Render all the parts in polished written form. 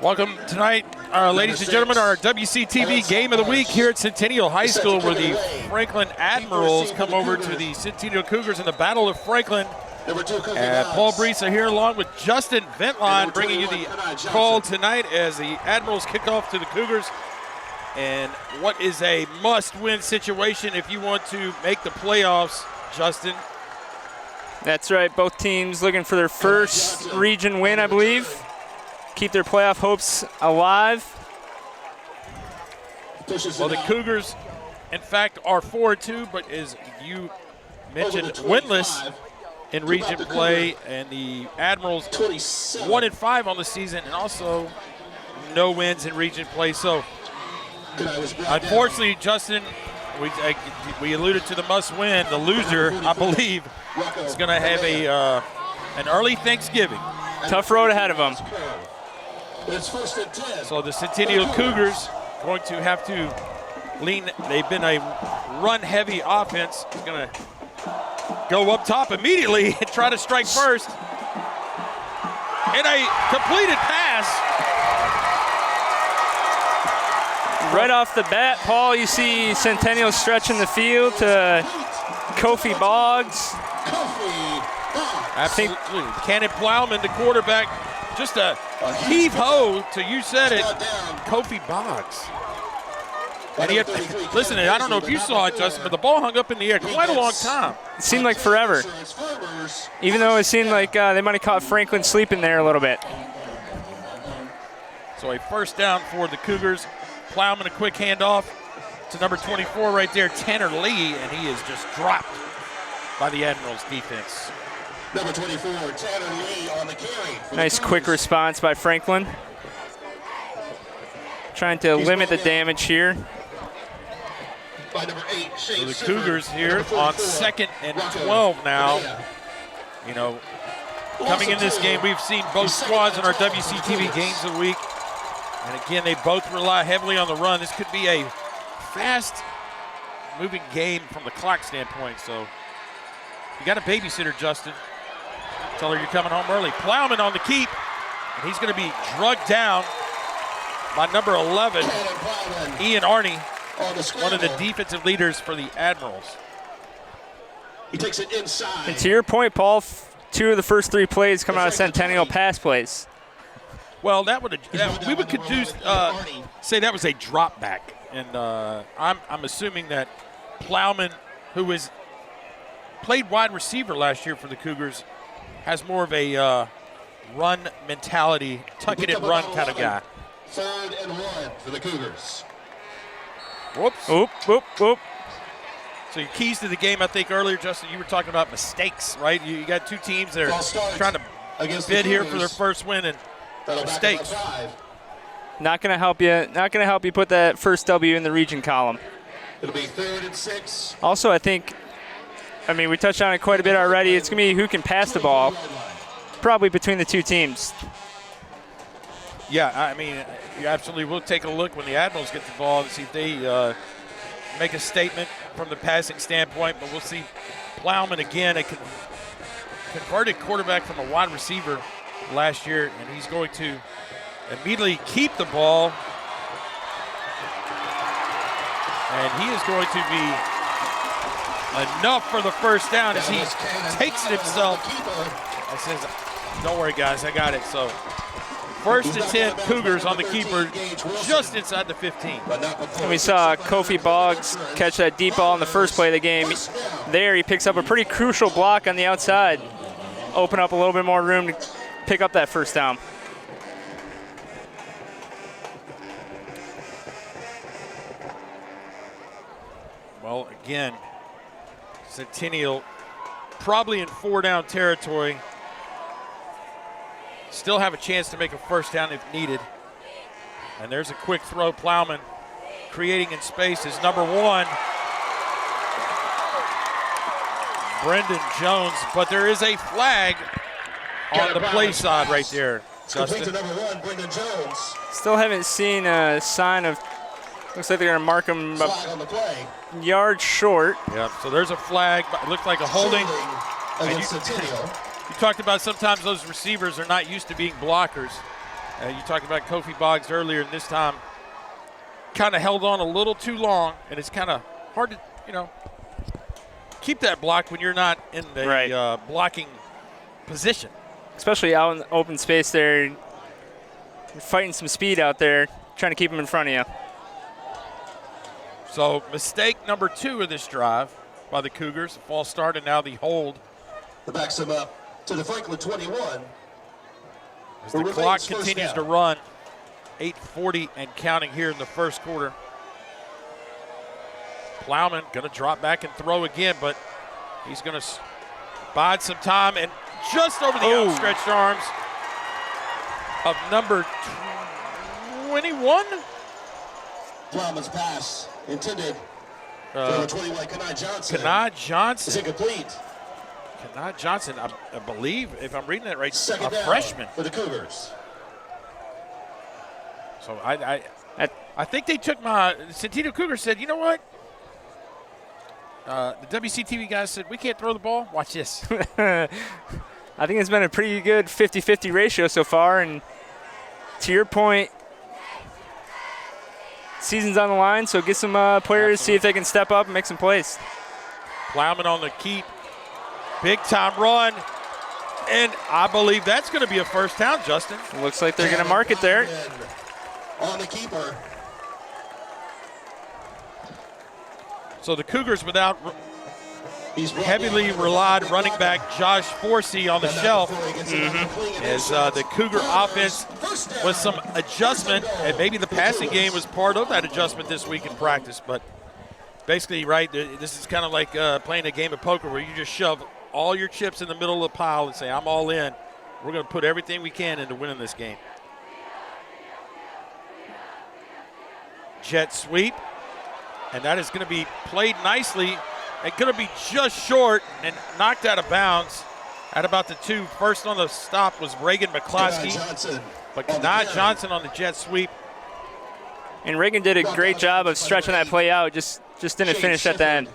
Welcome tonight, ladies and gentlemen, our WCTV Game of the Week here at Centennial High School, where the Franklin Admirals come over to the Centennial Cougars in the Battle of Franklin. Paul Breece are here along with Justin Ventline, bringing you the call tonight as the Admirals kick off to the Cougars. And what is a must-win situation if you want to make the playoffs, Justin? That's right. Both teams looking for their first region win, I believe. Keep their playoff hopes alive. Well, the Cougars, in fact, are 4-2, but as you mentioned, winless in region play, and the Admirals 1-5 on the season, and also no wins in region play. So, unfortunately, Justin, we alluded to the must-win. The loser, I believe, is going to have an early Thanksgiving. Tough road ahead of them. So the Centennial Cougars going to have to lean. They've been a run-heavy offense. It's going to go up top immediately and try to strike first. And a completed pass. Right off the bat, Paul, you see Centennial stretching the field to Kofi Boggs. Absolutely. Cannon Plowman, the quarterback, just a heave-ho to, you said it, Kofi Boggs. And he had, listen, I don't know if you saw it, Justin, but the ball hung up in the air quite a long time. It seemed like forever. Even though it seemed like they might have caught Franklin sleeping there a little bit. So a first down for the Cougars. Plowman, a quick handoff to number 24 right there, Tanner Lee, and he is just dropped by the Admirals defense. Number 24, Tanner Lee on the carry. Nice quick response by Franklin. Trying to limit the damage here. By number 8, so the Cougars here on 2nd and 12 now. You know, coming in this game, we've seen both squads in our WCTV Games of the Week. And again, they both rely heavily on the run. This could be a fast-moving game from the clock standpoint. So you got a babysitter, Justin. Tell her you're coming home early. Plowman on the keep, and he's going to be drugged down by number 11, Ian Arney, one of the defensive leaders for the Admirals. He takes it inside. And to your point, Paul, 2 of the first 3 plays come out of Centennial pass plays. Well, we would say that was a drop back, and I'm assuming that Plowman, who was played wide receiver last year for the Cougars, has more of a run mentality, tuck it and run kind of guy. 3rd and 1 for the Cougars. Whoops. Oop, oop, oop. So your keys to the game, I think earlier, Justin, you were talking about mistakes, right? You got 2 teams that are trying to bid here for their first win, and mistakes. Not going to help you. Not going to help you put that first W in the region column. It'll be 3rd and 6. Also, I think, we touched on it quite a bit already. It's going to be who can pass the ball, probably between the 2 teams. Yeah, you absolutely will take a look when the Admirals get the ball and see if they make a statement from the passing standpoint. But we'll see Plowman again, a converted quarterback from a wide receiver last year, and he's going to immediately keep the ball. And he is going to be enough for the first down as he takes it himself. I says, don't worry, guys, I got it. So 1st and 10, Cougars on the keeper, just inside the 15. And we saw Kofi Boggs catch that deep ball in the first play of the game. There, he picks up a pretty crucial block on the outside. Open up a little bit more room to pick up that first down. Well, again, Centennial probably in 4-down territory. Still have a chance to make a first down if needed. And there's a quick throw. Plowman creating in space is number 1, Brendan Jones. But there is a flag on the play side right there, Justin. Number 1, Brendan Jones. Still haven't seen a sign of, looks like they're going to mark him a yard short. Yeah, so there's a flag. It looks like a holding. Against Centennial. You talked about sometimes those receivers are not used to being blockers. You talked about Kofi Boggs earlier, and this time kind of held on a little too long, and it's kind of hard to, keep that block when you're not in the blocking position. Especially out in the open space there. You're fighting some speed out there, trying to keep him in front of you. So mistake number 2 of this drive by the Cougars. A false start and now the hold. The backs him up to the Franklin 21. As the clock continues to run, 8:40 and counting here in the first quarter. Plowman going to drop back and throw again, but he's going to bide some time, and just over the outstretched arms of number 21. Plowman's pass intended for number 21, Kanai Johnson. Kanai Johnson. Is incomplete. Kanai Johnson, I believe, if I'm reading that right, Second a down freshman. for the Cougars. So I think they took my Centennial Cougars said, you know what? The WCTV guys said, we can't throw the ball. Watch this. I think it's been a pretty good 50-50 ratio so far. And to your point, season's on the line, so get some players, see if they can step up and make some plays. Plowman on the keep. Big time run. And I believe that's going to be a first down, Justin. It looks like they're going to mark it there. On the keeper. So the Cougars without heavily relied running back Josh Forsey on the shelf. As the Cougar offense with some adjustment, and maybe the passing game was part of that adjustment this week in practice. But basically, right, this is kind of like playing a game of poker where you just shove all your chips in the middle of the pile and say, I'm all in. We're going to put everything we can into winning this game. Jet sweep. And that is going to be played nicely and going to be just short and knocked out of bounds at about the 2. First on the stop was Reagan McCloskey. But Kanai Johnson on the jet sweep. And Reagan did a great job of stretching that play out, just didn't finish at the end.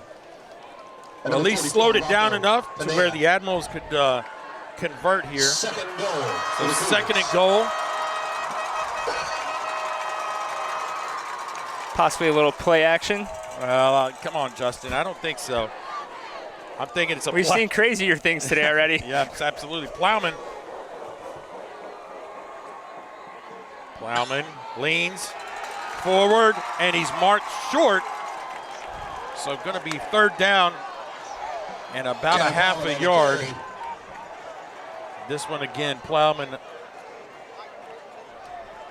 But at least slowed it down enough to where the Admirals could convert here. Second and goal. So second and goal. Possibly a little play action. Well, come on, Justin. I don't think so. I'm thinking it's a We've seen crazier things today already. Yeah, absolutely. Plowman leans forward, and he's marked short. So going to be third down and about a half a yard. This one again, Plowman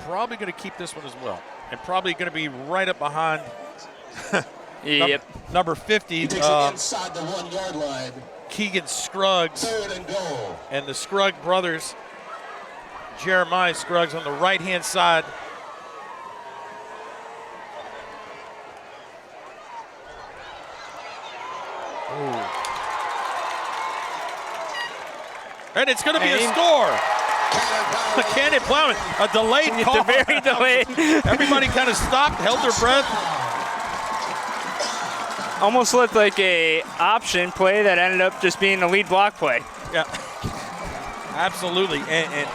probably going to keep this one as well. And probably going to be right up behind number 50, inside the 1 yard line. Keegan Scruggs. Third and goal. And the Scruggs brothers, Jeremiah Scruggs on the right-hand side. Ooh. And it's going to be a score. Cannon Plowman, a delayed call. Very delayed. Everybody kind of stopped, held their breath. Almost looked like a option play that ended up just being a lead block play. Yeah, absolutely. And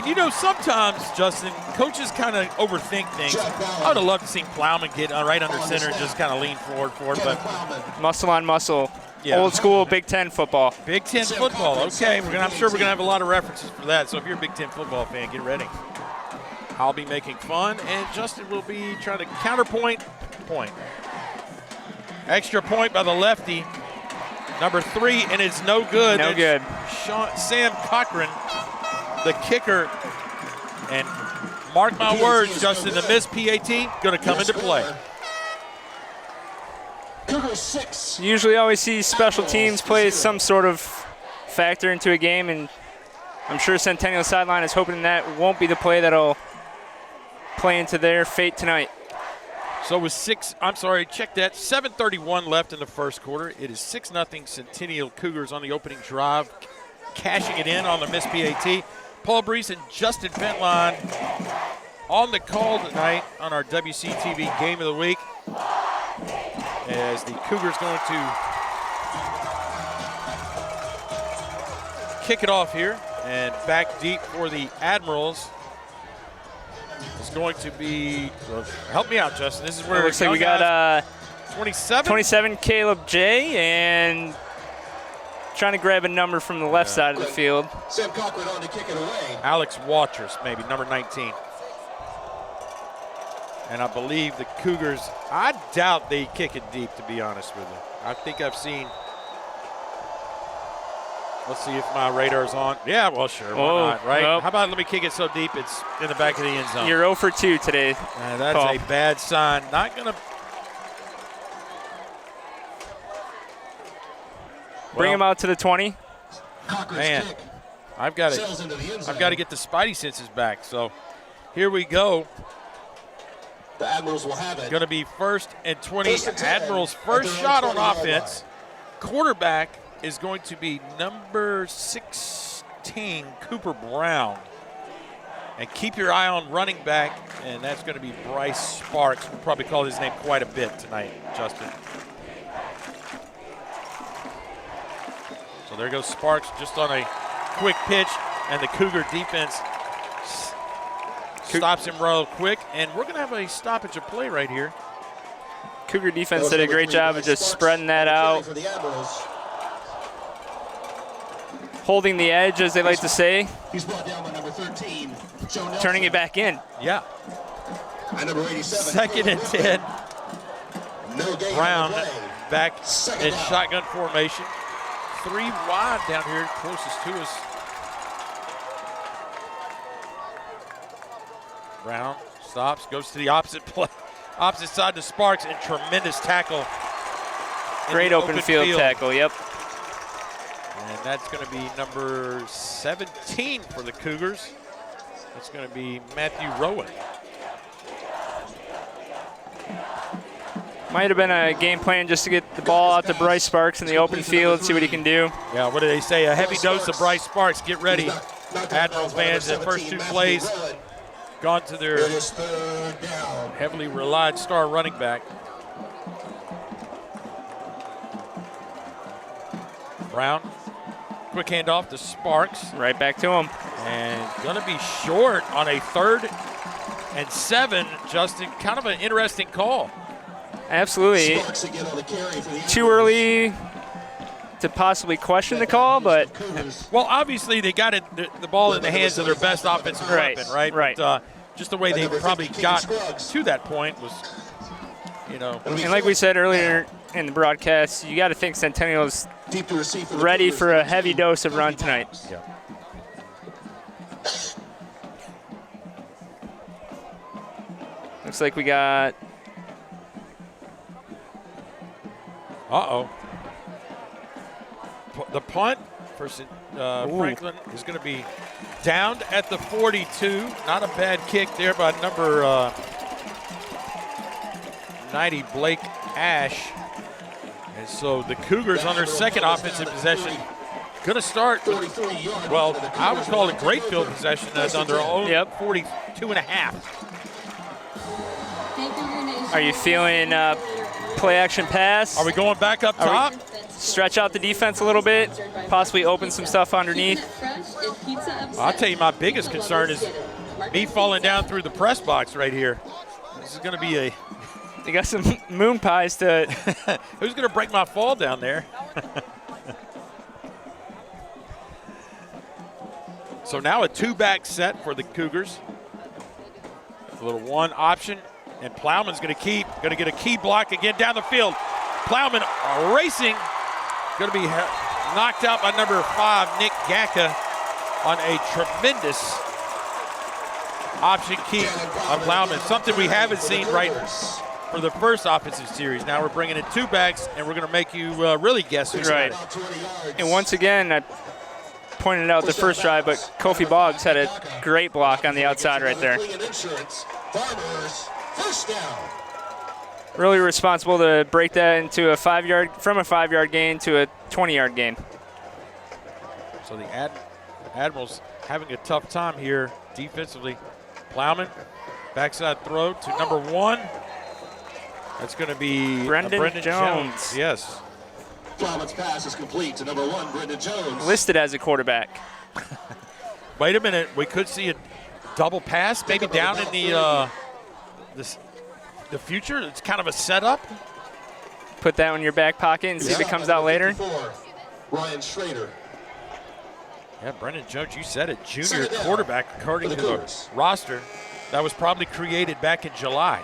you know, sometimes, Justin, coaches kind of overthink things. I would have loved to see Plowman get right under center and just kind of lean forward for it, but muscle on muscle. Yeah. Old school Big Ten football. Big Ten football. Okay, I'm sure we're gonna have a lot of references for that. So if you're a Big Ten football fan, get ready. I'll be making fun, and Justin will be trying to counterpoint. Extra point by the lefty, number 3, and it's no good. No good. Sam Cochran, the kicker, and mark my words, Justin, the missed PAT gonna come into play. Usually always see special teams play some sort of factor into a game, and I'm sure Centennial sideline is hoping that won't be the play that'll play into their fate tonight. So with 7:31 left in the first quarter. It is 6-0 Centennial Cougars on the opening drive, cashing it in on the missed PAT. Paul Breece and Justin Ventline on the call tonight on our WCTV Game of the Week, as the Cougars going to kick it off here and back deep for the Admirals. is going to be, well, help me out, Justin. This is where it looks like we got 27? 27, Caleb J, and trying to grab a number from the left side of the field. Sam Cochran on to kick it away. Alex Waters, maybe, number 19. And I believe the Cougars, I doubt they kick it deep, to be honest with you. I think I've seen, let's see if my radar's on. Yeah, well, sure, why not, right? Nope. How about let me kick it so deep it's in the back of the end zone? You're 0 for 2 today. That's Paul. a bad sign. Not going to. Bring him out to the 20. Cochran's Man, kick I've got sails into the end zone. to get the Spidey senses back. So here we go. The Admirals will have it. Going to be 1st and 20. First and 10 Admirals' at first their shot on 20-yard offense. Quarterback is going to be number 16, Cooper Brown. And keep your eye on running back, and that's going to be Breece Sparks. We'll probably call his name quite a bit tonight, Justin. So there goes Sparks just on a quick pitch, and the Cougar defense stops him real quick, and we're going to have a stoppage of play right here. Cougar defense did a great job of just spreading that out, For the Admirals. holding the edge, as they like to say, He's brought down by number 13, Joe Nelson. turning it back in. Yeah, And number 87. 2nd and 10. No gain Brown on the play. back Second in down. shotgun formation. 3 wide down here, closest to us. Brown stops, goes to the opposite side to Sparks, and tremendous tackle. in Great the open field tackle, yep. And that's going to be number 17 for the Cougars. That's going to be Matthew Rowan. Might have been a game plan just to get the ball out to Breece Sparks in the open field, see what he can do. Yeah, what do they say? A heavy dose of Breece Sparks. Get ready. Admiral fans, the first 2 plays gone to their It is 3rd down. heavily relied star running back. Brown, quick handoff to Sparks, Right back to him. and gonna be short on a 3rd and 7. Justin, kind of an interesting call. Absolutely. Sparks again on the carry for the Too early to possibly question the call, but Cougars. Well, obviously they got the ball in the hands of their best offensive Right, weapon, right? right. But, just the way they probably got to that point was, you know. and like we said earlier in the broadcast, you got to think Centennial's Deep to receive for the ready Cougars. for a heavy dose of run tonight. Yeah. Looks like we got Uh-oh. The punt for Franklin is going to be downed at the 42. Not a bad kick there by number 90, Blake Ash. And so the Cougars on their 2nd offensive possession going to start, well, I would call it great field possession on their own 42 and a half. Are you feeling play action pass? Are we going back up top? Stretch out the defense a little bit, possibly open some stuff underneath. I'll tell you, my biggest concern is me falling down through the press box right here. This is going to be a. They got some moon pies to. Who's going to break my fall down there? So now a 2-back set for the Cougars. A little 1 option, and Plowman's going to get a key block again down the field. Plowman racing, going to be knocked out by number 5, Nick Gacka, on a tremendous option keep on Plowman. Something we haven't seen right for the first offensive series. Now we're bringing in 2 backs, and we're going to make you really guess who's Right. got it. And once again, I pointed out the first drive, but Kofi Boggs had a great block on the outside right there. Farmers, first down. Really responsible to break that into a 5-yard gain to a 20-yard gain. So the Admirals having a tough time here defensively. Plowman, backside throw to number 1. That's going to be Brendan Jones. Yes. Plowman's pass is complete to number 1, Brendan Jones. Listed as a quarterback. Wait a minute. We could see a double pass, maybe down in the future. It's kind of a setup. Put that in your back pocket and see if it comes out later. Ryan Schrader. Yeah, Brendan Jones, you said it, junior quarterback according to the roster. That was probably created back in July.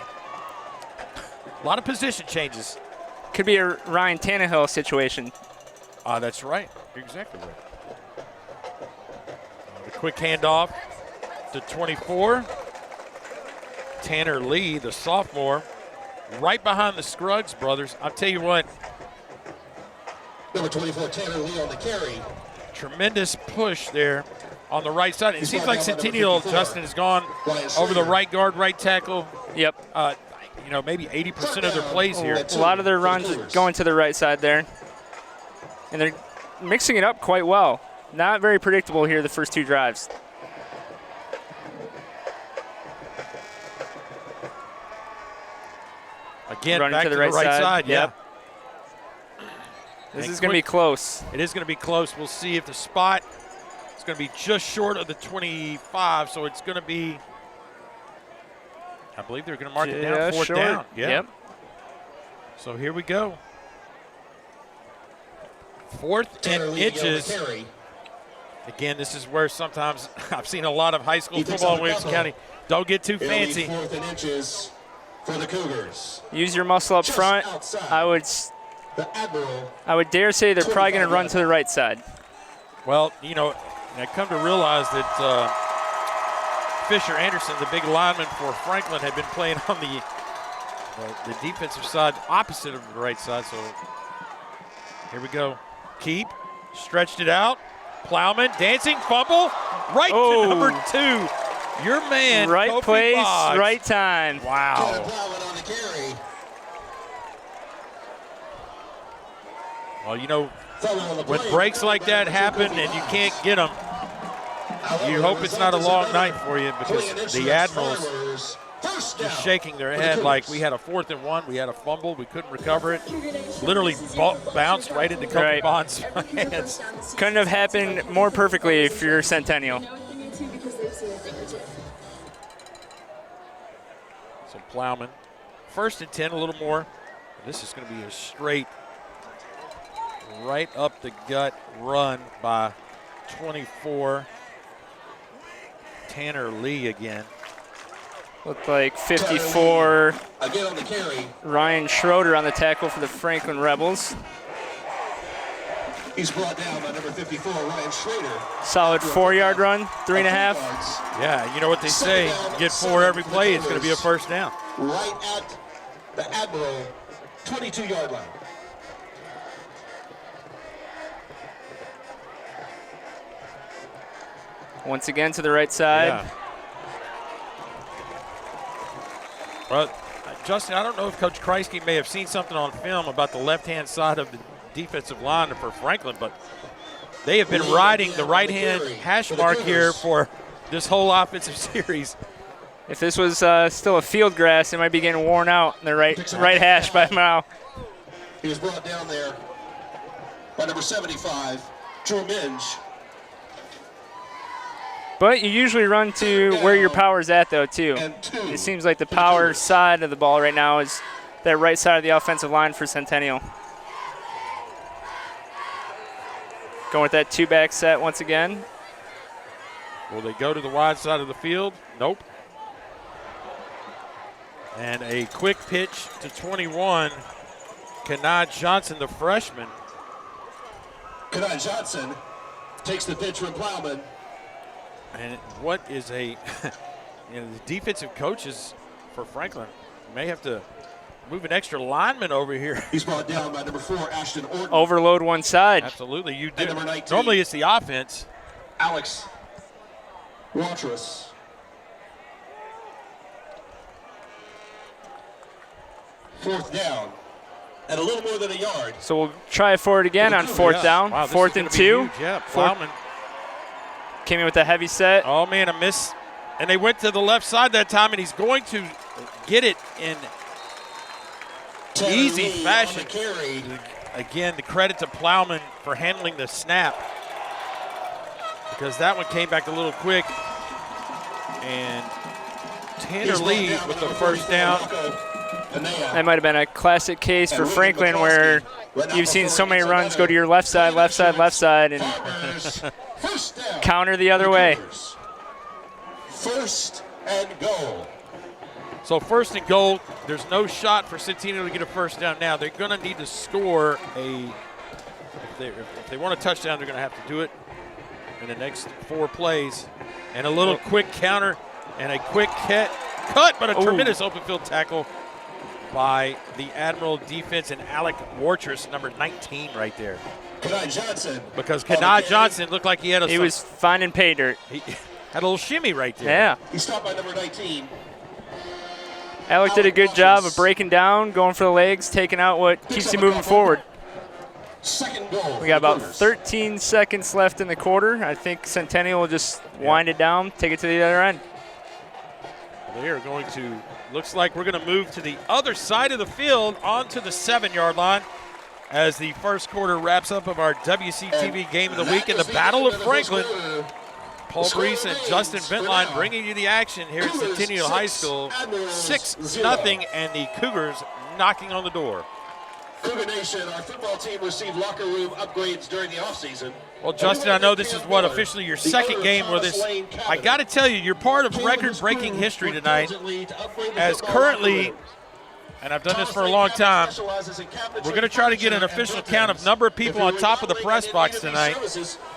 A lot of position changes. Could be a Ryan Tannehill situation. That's right. You're exactly right. The quick handoff to 24. Tanner Lee, the sophomore, right behind the Scruggs brothers. I'll tell you what. Number 24, Tanner Lee on the carry. Tremendous push there on the right side. It seems like Centennial, Justin, has gone over the right guard, right tackle. Yep. You know, maybe 80% of their plays here. A lot of their runs are going to the right side there. And they're mixing it up quite well. Not very predictable here the first two drives. Again, running back to the right side. Yeah. This is going to be close. It is going to be close. We'll see if the spot is going to be just short of the 25, so it's going to be, I believe they're going to mark it down, fourth down. Yeah. Yep. So here we go. Fourth and inches. Again, this is where sometimes I've seen a lot of high school football in Williamson County. Don't get too fancy. Fourth and inches for the Cougars. Use your muscle up front. I would dare say they're probably going to run to the right side. Well, you know, I come to realize that Fisher Anderson, the big lineman for Franklin, had been playing on the defensive side, opposite of the right side. So here we go. Keep, stretched it out. Plowman, dancing, fumble, right to number 2. Your man, right Kofi place, Boggs. right time. Wow. On the carry. Well, you know, when breaks like that happen and you can't get them, you hope it's not a long night for you, because the Admirals just shaking their head like we had a 4th and 1, we had a fumble, we couldn't recover it. Literally bounced right into Kofi Boggs' hands. Couldn't have happened more perfectly if you're Centennial. So Plowman, 1st and 10, a little more. This is going to be a straight, right up the gut run by 24. Tanner Lee again. Looked like 54. Again on the carry. Ryan Schroeder on the tackle for the Franklin Rebels. He's brought down by number 54, Ryan Schrader. Solid 4-yard run, 3.5. Yeah, you know what they say, you get 4 every play, it's going to be a first down. Right at the Admiral 22-yard line. Once again to the right side. Yeah. Well, Justin, I don't know if Coach Kreisky may have seen something on film about the left-hand side of the defensive line for Franklin, but they have been riding the right-hand hash mark here for this whole offensive series. If this was still a field grass, it might be getting worn out in the right hash by now. He was brought down there by number 75, Drew Minge. But you usually run to where your power's at, though, too. It seems like the power side of the ball right now is that right side of the offensive line for Centennial. Going with that 2-back set once again. Will they go to the wide side of the field? Nope. And a quick pitch to 21. Kanad Johnson, the freshman. Kanad Johnson takes the pitch from Plowman. And what is the defensive coaches for Franklin may have to move an extra lineman over here. He's brought down by number 4, Ashton Orton. Overload one side. Absolutely, you do. And number 19, normally it's the offense. Alex Watrous. Fourth down and a little more than a yard. So we'll try it for it again on 4th down. Wow, 4th and 2. Huge. Yeah, Plowman. Came in with a heavy set. Oh, man, a miss. And they went to the left side that time, and he's going to get it in easy fashion. Again, the credit to Plowman for handling the snap, because that one came back a little quick. And Tanner Lee with the first down. That might have been a classic case for Franklin where you've seen so many runs go to your left side, and counter the other way. First and goal. So first and goal, there's no shot for Centennial to get a first down now. They're going to need to score if they want a touchdown, they're going to have to do it in the next 4 plays. And a little quick counter and a quick cut, but a tremendous open field tackle by the Admiral defense and Alec Wartress, number 19 right there. Kenai Johnson. Because Kenai Johnson looked like he had He was finding pay dirt. He had a little shimmy right there. Yeah. He stopped by number 19. Alec did a good job of breaking down, going for the legs, taking out what keeps you moving forward. Second goal. We got about 13 seconds left in the quarter. I think Centennial will just wind it down, take it to the other end. They are going to, looks like we're going to move to the other side of the field onto the 7-yard line as the first quarter wraps up of our WCTV Game of the Week in the Battle of Franklin. Paul Breece and Justin Ventline bringing you the action here at Centennial High School. 6-0, and the Cougars knocking on the door. Cougar Nation, our football team received locker room upgrades during the offseason. Well, Justin, I know this is officially your second game with us. I got to tell you, you're part of record-breaking history tonight. As currently, and I've done this for a long time, we're going to try to get an official count of number of people on top of the press box tonight.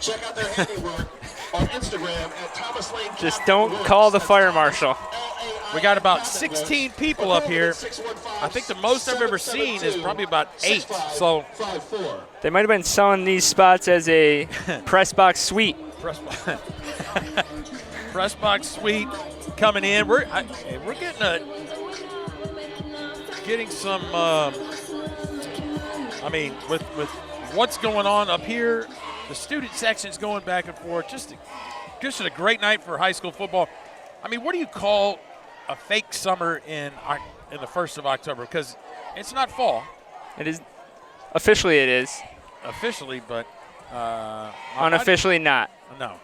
Check out their handiwork on Instagram at Thomas Lane. Just don't call the fire marshal. We got about 16 people up here. I think the most I've ever seen is probably about 8. So they might have been selling these spots as a press box suite. Press box suite coming in. We're getting some. I mean, with what's going on up here, the student section's going back and forth. Just a great night for high school football. I mean, what do you call a fake summer in the 1st of October? Because it's not fall. It is. Officially it is. Officially, but unofficially not. No.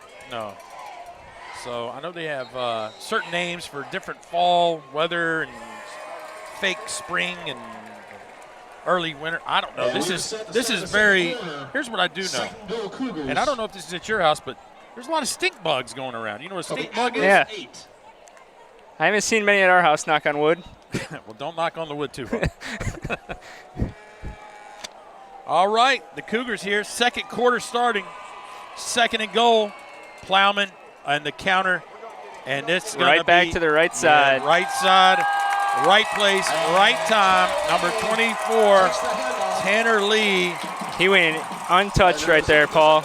So I know they have certain names for different fall weather and fake spring and early winter. I don't know. This is very. Here's what I do know, and I don't know if this is at your house, but there's a lot of stink bugs going around. You know what a stink bug is? Yeah. I haven't seen many at our house, knock on wood. Well, don't knock on the wood too hard. All right, the Cougars here. Second quarter starting. 2nd and goal. Plowman and the counter. And it's going right back to the right side. Yeah, right side, right place, right time. Number 24, Tanner Lee. He went untouched right there, Paul.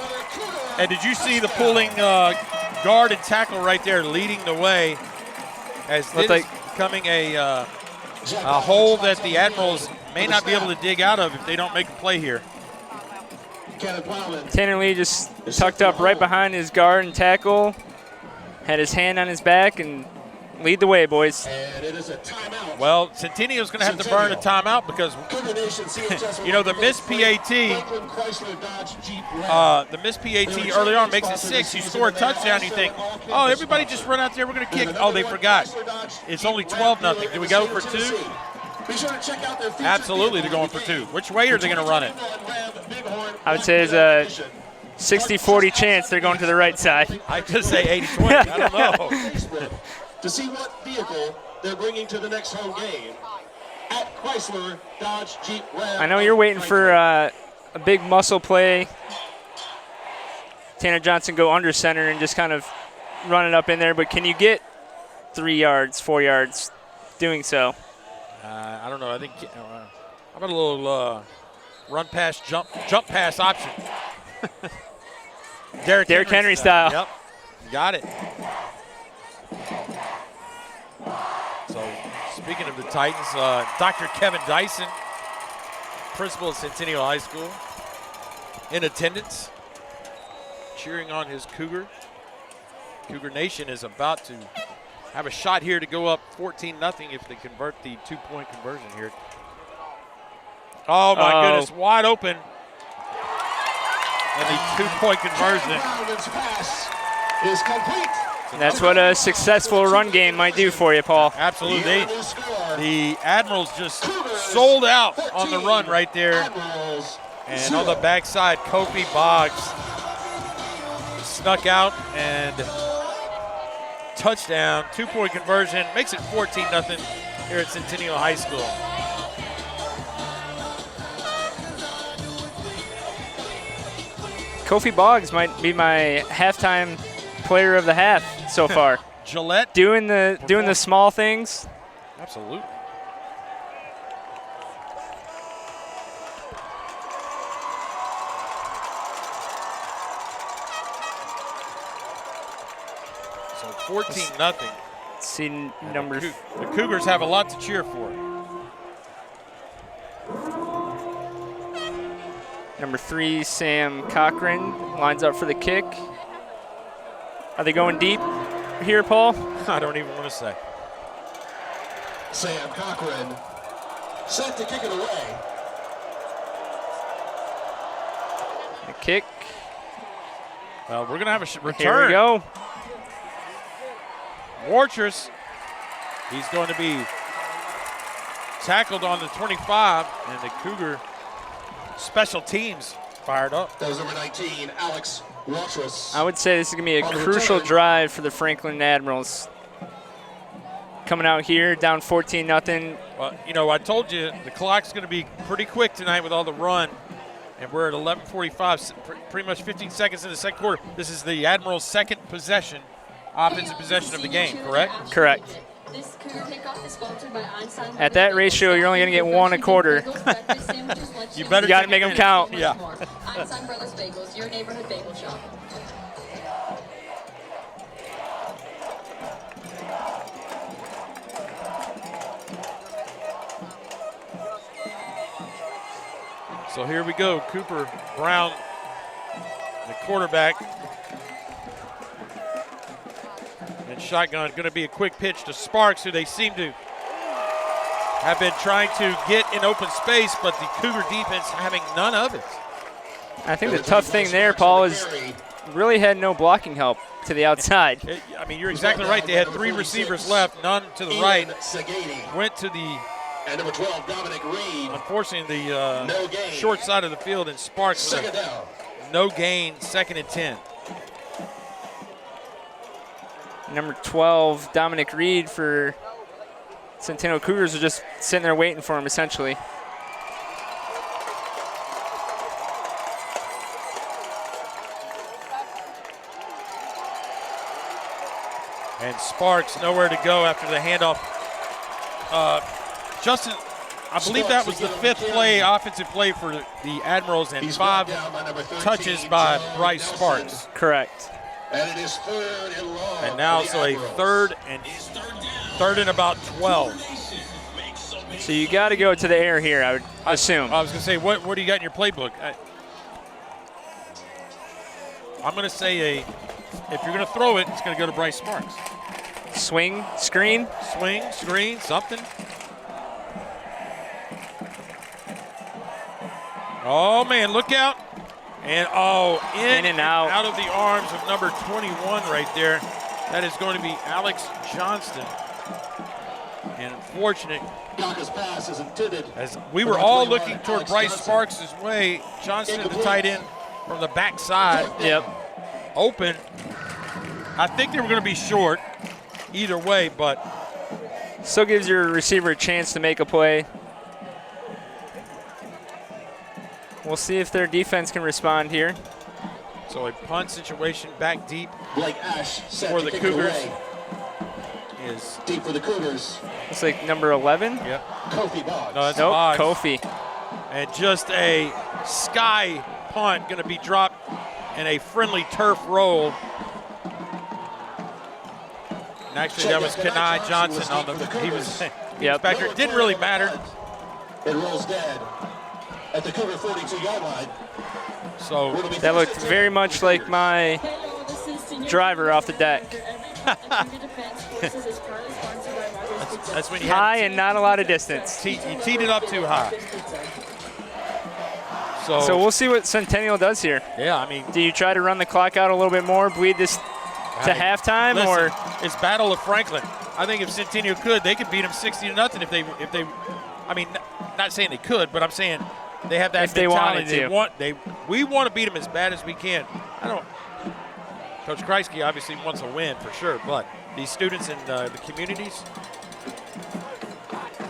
And did you see the pulling guard and tackle right there leading the way? As this is becoming a hole that the Admirals may not be able to dig out of if they don't make a play here. Tanner Lee just tucked up right behind his guard and tackle, had his hand on his back, and lead the way, boys. And it is a timeout. Well, Centennial's going to have to burn a timeout because, you know, the missed PAT, early on makes it 6. You score a touchdown, you think, oh, everybody just run out there, we're going to kick. Oh, they forgot. It's only 12-0. Do we go for 2? Absolutely, they're going for 2. Which way are they going to run it? I would say there's a 60-40 chance they're going to the right side. I'd just say 80-20. I don't know. To see what vehicle they're bringing to the next home game at Chrysler Dodge Jeep Ram. I know you're waiting for a big muscle play. Tanner Johnson go under center and just kind of run it up in there, but can you get 3 yards, 4 yards doing so? I don't know. I think how about a little run pass, jump pass option. Derrick Henry style. Yep, got it. So, speaking of the Titans, Dr. Kevin Dyson, principal at Centennial High School, in attendance, cheering on his Cougar. Cougar Nation is about to have a shot here to go up 14-0 if they convert the 2-point conversion here. Oh, my goodness, wide open. And the 2-point conversion. Pass is complete. That's what a successful run game might do for you, Paul. Absolutely. The Admirals just sold out on the run right there. And on the backside, Kofi Boggs snuck out and touchdown, 2-point conversion, makes it 14-0 here at Centennial High School. Kofi Boggs might be my halftime player of the half so far. Gillette doing the small things. Absolutely. So 14-0. See number. The Cougars have a lot to cheer for. Number 3, Sam Cochran, lines up for the kick. Are they going deep here, Paul? I don't even want to say. Sam Cochran set to kick it away. The kick. Well, we're going to have a return. Here we go. Warchus, he's going to be tackled on the 25, and the Cougar special teams fired up. That was number 19, Alex Warchus. I would say this is going to be a crucial drive for the Franklin Admirals. Coming out here, down 14-0. Well, you know, I told you the clock's going to be pretty quick tonight with all the run, and we're at 11:45, pretty much 15 seconds in the second quarter. This is the Admirals' second possession, offensive possession of the game, correct? Correct. At that ratio, you're only going to get one a quarter. You better got to make them count. Yeah. Einstein Brothers Bagels, your neighborhood bagel shop. So here we go. Cooper Brown, the quarterback. And shotgun, going to be a quick pitch to Sparks, who they seem to have been trying to get in open space, but the Cougar defense having none of it. I think the tough thing there, Paul, is really had no blocking help to the outside. I mean, you're exactly right. They had 3 receivers left, none to the right. Went to the, and number 12, Dominic Reed. unfortunately, the short side of the field, and Sparks Second down. no gain, 2nd and 10. Number 12, Dominic Reed for Centennial Cougars are just sitting there waiting for him, essentially. And Sparks nowhere to go after the handoff. Justin, I believe that was the 5th play, offensive play for the Admirals, and 5 touches by Bryce Sparks. Correct. And it is 3rd and long. And now so a third and about 12. So you got to go to the air here, I would assume. I was going to say, what do you got in your playbook? I'm going to say if you're going to throw it, it's going to go to Bryce Sparks. Swing, screen. Swing, screen, something. Oh, man, look out. And, in and out of the arms of number 21 right there. That is going to be Alex Johnston. And unfortunate, pass is intended. as we were all looking toward Bryce Sparks' way, Johnston, the tight end, from the backside. Yep. Open. I think they were going to be short either way, but Still gives your receiver a chance to make a play. We'll see if their defense can respond here. so a punt situation back deep Blake Ash set for to the kick Cougars away. is, Deep for the Cougars. Looks like number 11. yep. Kofi Boggs. No, that's Nope, Boggs. Kofi. And just a sky punt going to be dropped in a friendly turf roll. And actually, that was Kenai Johnson on the. He was Yep. back there. It didn't really matter. It rolls dead at the Cougar 42-yard line. So That looked very much like my driver off the deck. that's when you High and not a lot of distance. you teed it up too high. So we'll see what Centennial does here. yeah, I mean, Do you try to run the clock out a little bit more, bleed this to halftime, Listen, or it's Battle of Franklin. I think if Centennial could, they could beat them 60-0 if they. I mean, not saying they could, but I'm saying they have that if they mentality. wanted to. We want to beat them as bad as we can. Coach Kreisky obviously wants a win for sure, but these students in the communities,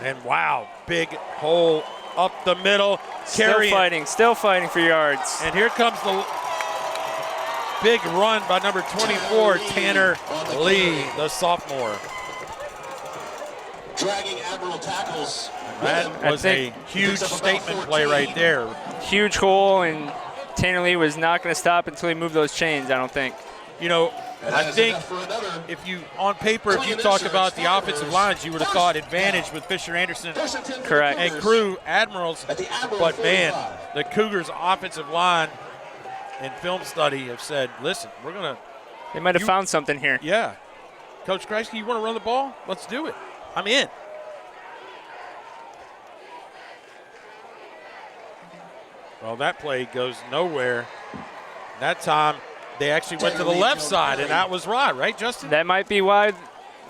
and wow, big hole up the middle, carrying. Still fighting for yards. And here comes the big run by number 24, Tanner Lee, the sophomore. Dragging Admiral tackles. That was a huge statement play right there. Huge hole, and Tanner Lee was not going to stop until he moved those chains, I don't think. You know, I think if you, on paper, if you talk about the offensive lines, you would have thought advantage with Fisher Anderson Correct. and crew, Admirals. But, man, the Cougars' offensive line and film study have said, listen, we're going to. They might have found something here. Yeah. Coach Kreisky, you want to run the ball? Let's do it. I'm in. Well, that play goes nowhere. That time, they actually went to the left side, and that was right, Justin? That might be why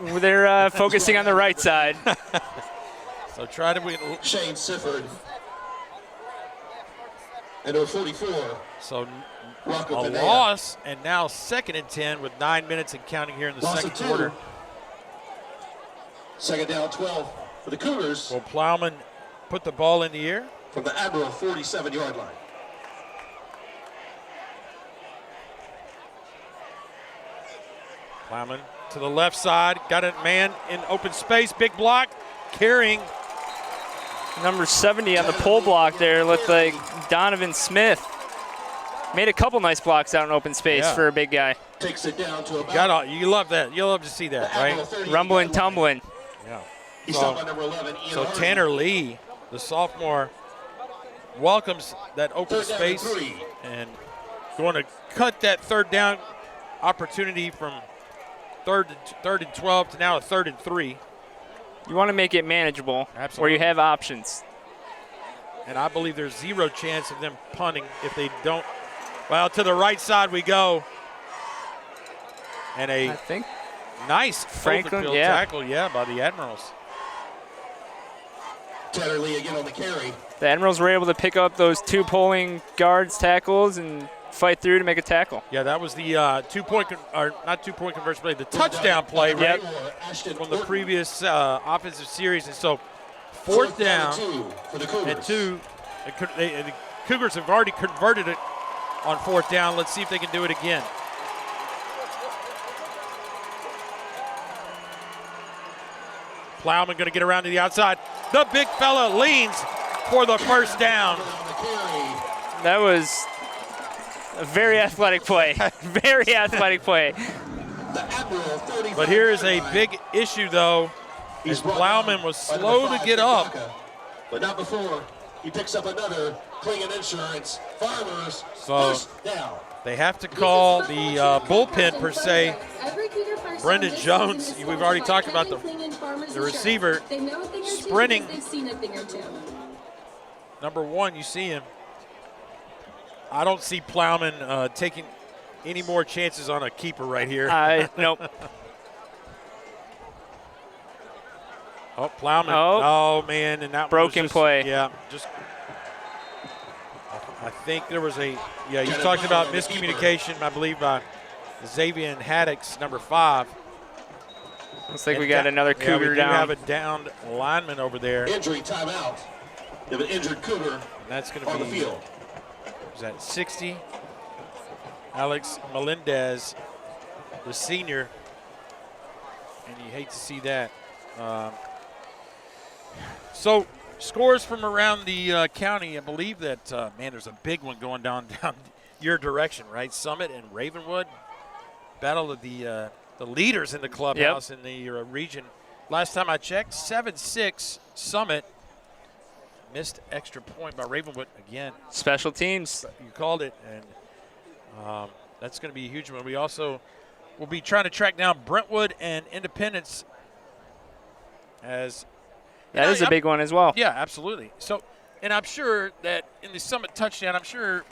they're focusing on the right side. So try to win. Shane Sifford. And number 44. So Rocco a Pineda. loss, and now 2nd and 10 with 9 minutes and counting here in the Loss of second 2. quarter. 2nd down 12 for the Cougars Will Plowman put the ball in the air? from the Admiral 47-yard line. Plowman to the left side, got a man in open space, big block, carrying. Number 70 on the pull block there looked like Donovan Smith. Made a couple nice blocks out in open space for a big guy. Takes it down to about. You love that. You love to see that, right? Rumbling, tumbling. Yeah. He's stopped by number 11, Ian So Hardy. Tanner Lee, the sophomore, welcomes that open 3rd down space and 3. and going to cut that 3rd down opportunity from 3rd and 12 to now a 3rd and 3. You want to make it manageable, Absolutely. where you have options. And I believe there's 0 chance of them punting if they don't. Well, to the right side we go. And I a think nice Franklin, overfield tackle, by the Admirals. Tanner Lee again on the carry. the Admirals were able to pick up those 2 pulling guards tackles and fight through to make a tackle. Yeah, that was the 2-point, or not 2-point conversion play, the touchdown play, right? From the previous offensive series. And so 4th down for the Cougars. and 2. The Cougars have already converted it on 4th down. Let's see if they can do it again. Plowman going to get around to the outside. The big fella leans for the 1st down. That was a very athletic play. Very athletic play. But here is a big issue, though, as Plowman was slow to get up. But not before he picks up another Klingon Insurance Farmers So 1st down. they have to call the bullpen, per se. Brendan Jones, we've already talked about the receiver sprinting. Number 1, you see him. I don't see Plowman taking any more chances on a keeper right here. Nope. Oh, Plowman. Oh. Oh, man. And that Broken was just, play. Yeah, just. I think there was you talked about miscommunication, I believe, by Xavier Haddix, number 5. Looks like we got another Cougar we down. We have a downed lineman over there. Injury timeout. You have an injured Cougar And that's going to on be. the field. Is that 60? Alex Melendez, the senior. And you hate to see that. So scores from around the county. I believe that, man, there's a big one going down your direction, right? Summit and Ravenwood. Battle of the leaders in the clubhouse in the region. Last time I checked, 7-6 Summit. Missed extra point by Ravenwood again. Special teams. You called it, and that's going to be a huge one. We also will be trying to track down Brentwood and Independence as That is a big one as well. Yeah, absolutely. So, and I'm sure that in the Summit touchdown, I'm sure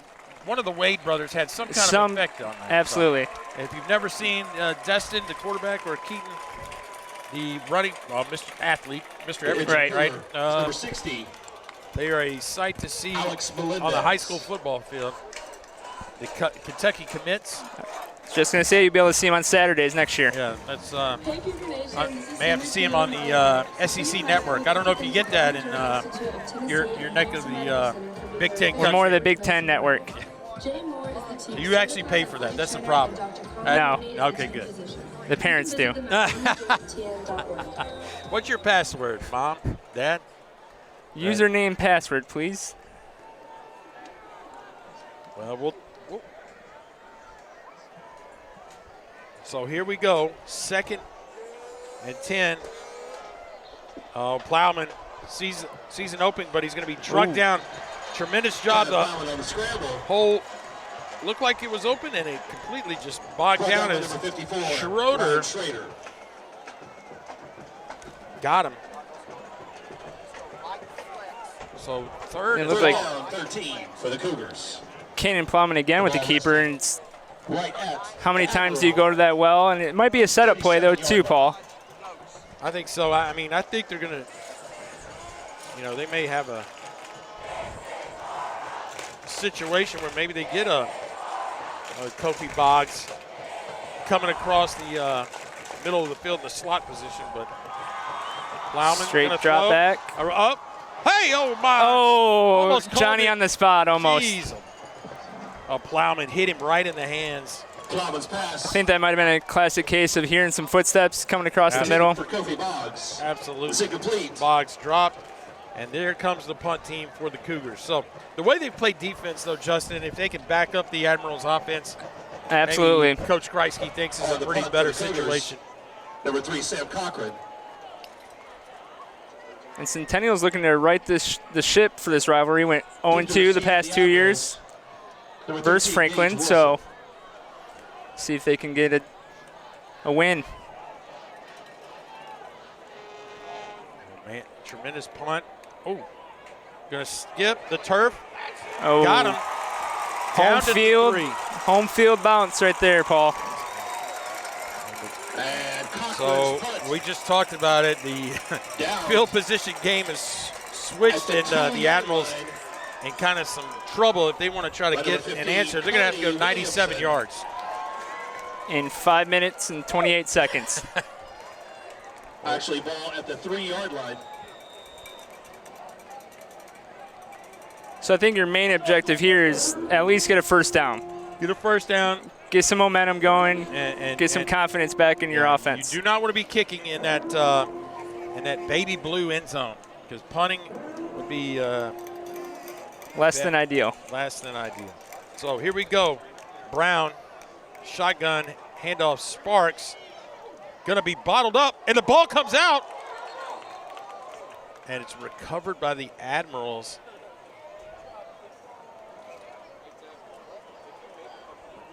one of the Wade brothers had some kind of effect on that. Absolutely. So if you've never seen Destin, the quarterback, or Keaton, the running, Mr. Athlete, Mr. Everything, right? Number 60. They are a sight to see Alex on Melendez. the high school football field. The Kentucky commits. Just going to say you'll be able to see him on Saturdays next year. Yeah, that's. I may have to see him on the SEC network. I don't know if you get that in your neck of the Big Ten country. We're more the Big Ten network. You actually pay for that. That's the problem. No. Okay, good. The parents do. What's your password, Mom, Dad? Username, password, please. Well, so here we go. 2nd and 10. Plowman sees an opening, but he's going to be drugged down. Tremendous job. The whole looked like it was open, and it completely just bogged down as Schroeder got him. So third. It looked like 13 for the Cougars. Cannon Plowman again with the keeper. And how many times do you go to that well? And it might be a setup play, though, too, Paul. I think so. I mean, I think they're going to, they may have a situation where maybe they get a Kofi Boggs coming across the middle of the field in the slot position, but Plowman straight drop back. Up. Hey, oh my. Oh, Johnny on the spot almost. Jeez. Plowman hit him right in the hands. Plowman's pass. I think that might have been a classic case of hearing some footsteps coming across the middle. For Kofi Boggs. Absolutely. It's incomplete. Boggs dropped, and there comes the punt team for the Cougars. So the way they play defense, though, Justin, if they can back up the Admirals' offense, absolutely, maybe Coach Kreisky thinks is a pretty better situation. Number 3, Sam Cochran. And Centennial's looking to right the ship for this rivalry. Went 0-2 the past 2 years versus Franklin. So see if they can get a win. Oh, man, tremendous punt. Oh, going to skip the turf. Oh, got him. Home field bounce right there, Paul. So we just talked about it. The field position game is switched, and the Admirals in kind of some trouble if they want to try to get an answer. They're going to have to go 97 yards. In 5 minutes and 28 seconds. Actually, ball at the 3-yard line. So I think your main objective here is at least get a first down. Get a first down. Get some momentum going, and get some confidence back in your offense. You do not want to be kicking in that baby blue end zone, because punting would be less than ideal. Less than ideal. So here we go. Brown, shotgun, handoff, Sparks. Going to be bottled up, and the ball comes out. And it's recovered by the Admirals.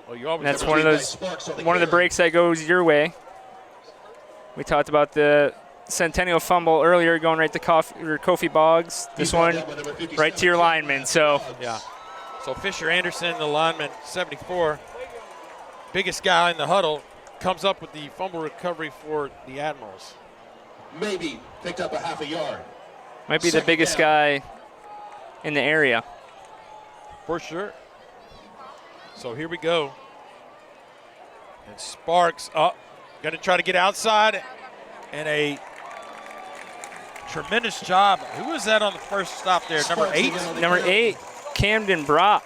Well, you always that's one of the breaks that goes your way. We talked about the Centennial fumble earlier, going right to Kofi Boggs. This one, right to your lineman. So yeah. So Fisher Anderson, the lineman, 74, biggest guy in the huddle, comes up with the fumble recovery for the Admirals. Maybe picked up a half a yard. Might be the biggest guy in the area. For sure. So here we go. And Sparks up, going to try to get outside, and a tremendous job. Who was that on the first stop there? Number 8? Number 8, Camden Brock.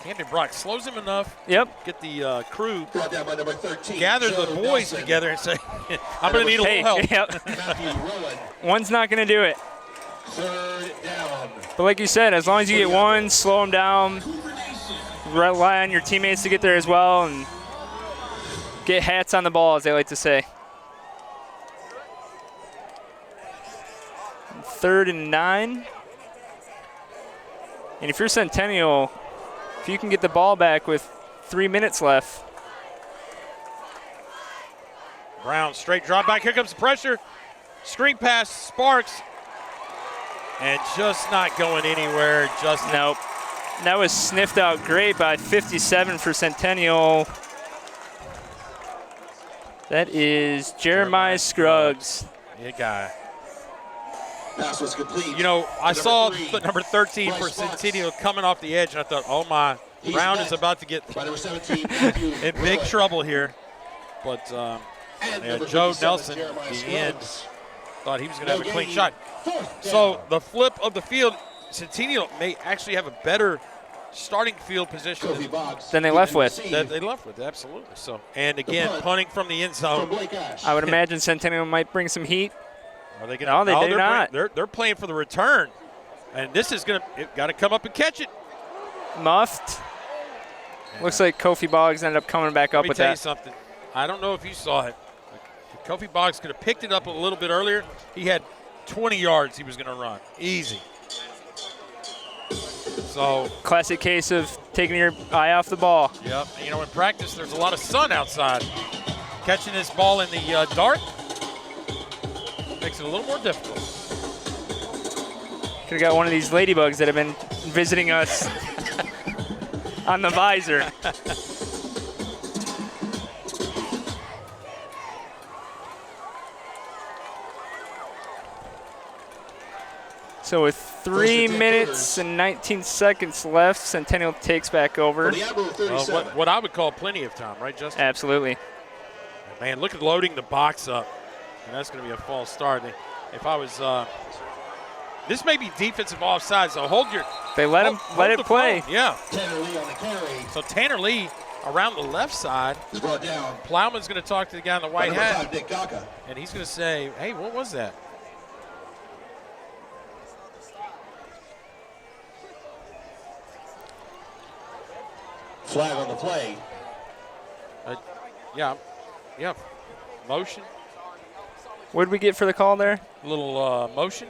Camden Brock slows him enough. Yep. Get the crew, Brought down by number 13. gather the boys together and say, I'm going to need a little help. Yep. One's not going to do it. 3rd down. But like you said, as long as you get one, slow them down, rely on your teammates to get there as well, and get hats on the ball, as they like to say. 3rd and 9. And if you're Centennial, if you can get the ball back with 3 minutes left. Brown, straight drop back. Here comes the pressure. Screen pass, Sparks. And just not going anywhere. Just nope. That was sniffed out great by 57 for Centennial. That is Jeremiah Scruggs. Yeah, guy. Pass was complete. You know, I saw Number 3, number 13 for Bryce Centennial coming off the edge, and I thought, oh my, Brown is about to get by number 17, Matthew in big Willett. trouble here. But And yeah, number Joe 57, Nelson, Jeremiah the end, Scruggs. thought he was going to No have a clean gain. shot. 4th So down. the flip of the field, Centennial may actually have a better starting field position Kofi Boggs Then they left with. that they left with, absolutely. So, and again, punt punting from the end from zone. Blake Ash. I would imagine Centennial might bring some heat. Are they going No, they do not. They're playing for the return, and this is going to got to come up and catch it. Muffed. Looks like Kofi Boggs ended up coming back Let up me with tell you that. something. I don't know if you saw it. Kofi Boggs could have picked it up a little bit earlier. He had 20 yards he was going to run. Easy. So, Classic case of taking your eye off the ball. yep. You know, in practice, there's a lot of sun outside. Catching this ball in the dark makes it a little more difficult. Could have got one of these ladybugs that have been visiting us on the visor. So with 3 minutes and 19 seconds left, Centennial takes back over. For the Admiral 37. What I would call plenty of time, right, Justin? Absolutely. Man, look at loading the box up. And that's going to be a false start. If I was, this may be defensive offside, so hold your. They let him hold let the it play. phone. Yeah. Tanner Lee on the carry So Tanner Lee around the left side. is brought down Plowman's going to talk to the guy in the by white number hat, 5, Nick Gaka. and he's going to say, "Hey, what was that?" Flag on the play. Yeah, motion, What did we get for the call there? a little motion.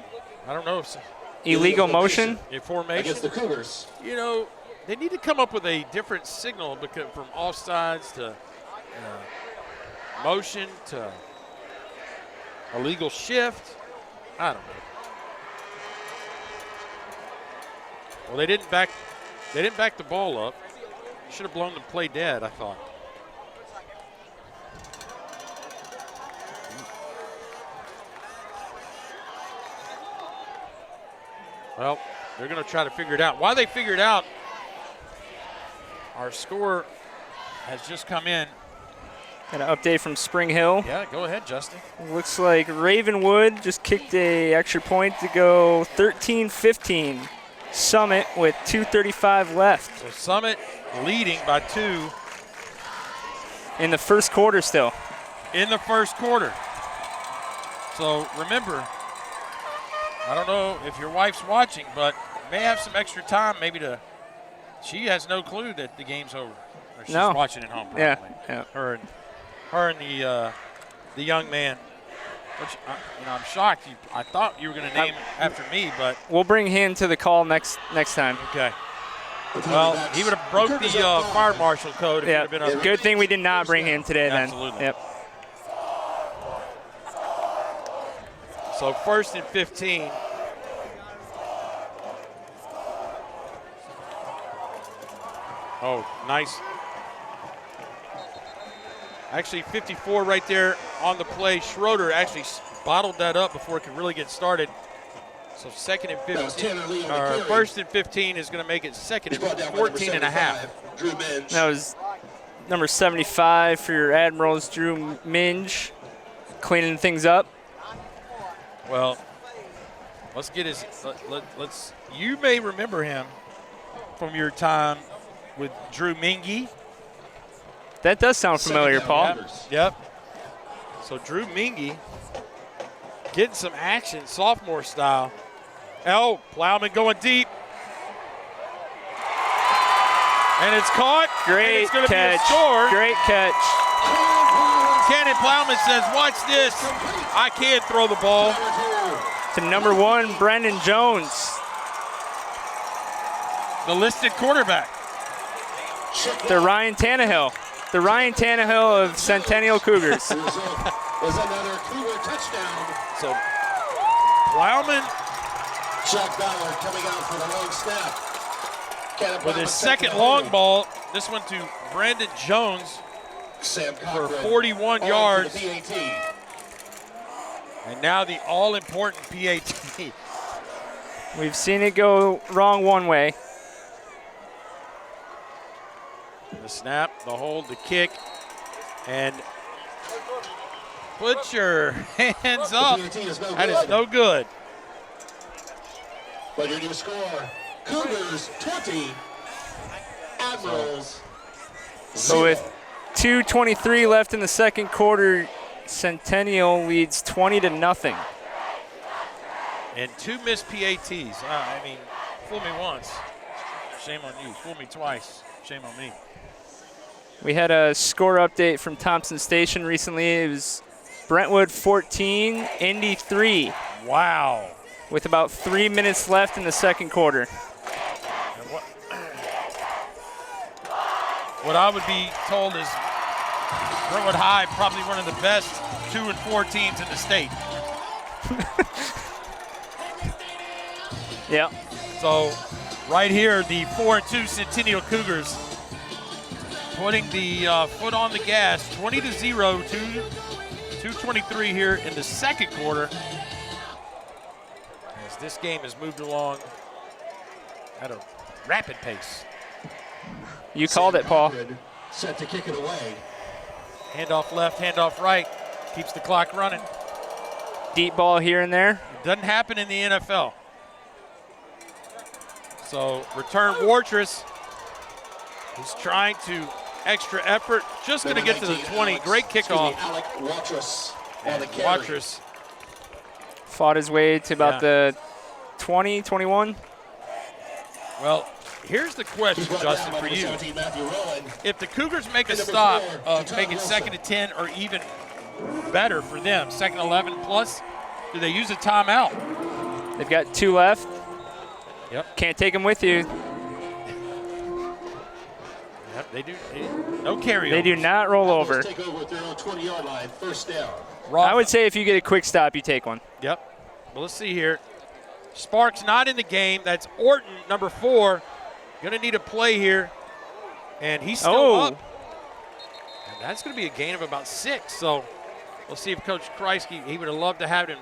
I don't know if it's Illegal motion? in formation. Against the Cougars. You know, they need to come up with a different signal because from offsides to motion to illegal shift. I don't know. Well, they didn't back the ball up. Should have blown the play dead, I thought. Well, they're going to try to figure it out. While they figure it out, our score has just come in. Got an update from Spring Hill. Yeah, go ahead, Justin. Looks like Ravenwood just kicked a extra point to go 13-15. Summit with 2:35 left So Summit leading by 2 in the first quarter still. in the first quarter. So remember, I don't know if your wife's watching, but may have some extra time maybe to. She has no clue that the game's over. Or she's No. watching at home. Yeah, Probably. yeah. Her and the young man. Which I'm shocked. I thought you were going to name after me, but We'll bring him to the call next time. okay. Well, he would have broke the fire marshal code if Yeah, he would have been on. good thing we did not bring him today then. Absolutely. Yep. So 1st and 15. Oh, nice. Actually, 54 right there on the play. Schroeder actually bottled that up before it could really get started. So 2nd and 15, or 1st and 15 is going to make it 2nd and 14 and a half. Drew Minge. That was number 75 for your Admirals, Drew Minge, cleaning things up. Well, let's get his. Let's. You may remember him from your time with Drew Mingy. That does sound familiar, Paul. Yep. So Drew Mingy getting some action, sophomore style. Oh, Plowman going deep. And it's caught. And Great it's gonna catch. Be a score. Great catch. Cannon Plowman says, watch this. I can't throw the ball. To number 1, Brendan Jones. The listed quarterback. The Ryan Tannehill. The Ryan Tannehill of Centennial Cougars. Was another Cougar touchdown. So Plowman. Chuck Ballard coming out for the long snap. with his second long ball. This one to Brandon Jones for 41 yards. And now the all-important PAT. We've seen it go wrong one way. The snap, the hold, the kick, and put your hands up. That is no good. But your new score, Cougars 20, Admirals 0. So with 2:23 left in the second quarter, Centennial leads 20-0. And 2 missed PATs. I mean, fool me once, shame on you. Fool me twice, shame on me. We had a score update from Thompson Station recently. It was Brentwood 14, Indy 3. Wow. With about 3 minutes left in the second quarter. And what I would be told is Brentwood High probably one of the best 2 and 4 teams in the state. Yeah. So right here, the 4 and 2 Centennial Cougars putting the foot on the gas, 20-0, 2:23 here in the second quarter. As this game has moved along at a rapid pace. You called it, Paul. Set to kick it away. Handoff left, handoff right, keeps the clock running. Deep ball here and there. It doesn't happen in the NFL. So return Wartress. He's trying to extra effort, just going to get to the 20. Great kickoff. Alec Watrous on the carry. Watrous. Fought his way to about the 20, 21. Well, here's the question, Justin, for you. If the Cougars make a stop of making 2nd and 10 or even better for them, 2nd and 11 plus, do they use a timeout? They've got 2 left. Yep. Can't take them with you. Yep, they do. No carry. They do not roll over. Take over at their own 20-yard line, first down. I would say if you get a quick stop, you take one. Yep. Well, let's see here. Sparks not in the game. That's Orton, number 4. Going to need a play here. And he's still up. And that's going to be a gain of about 6. So we'll see if Coach Kreisky, he would have loved to have him.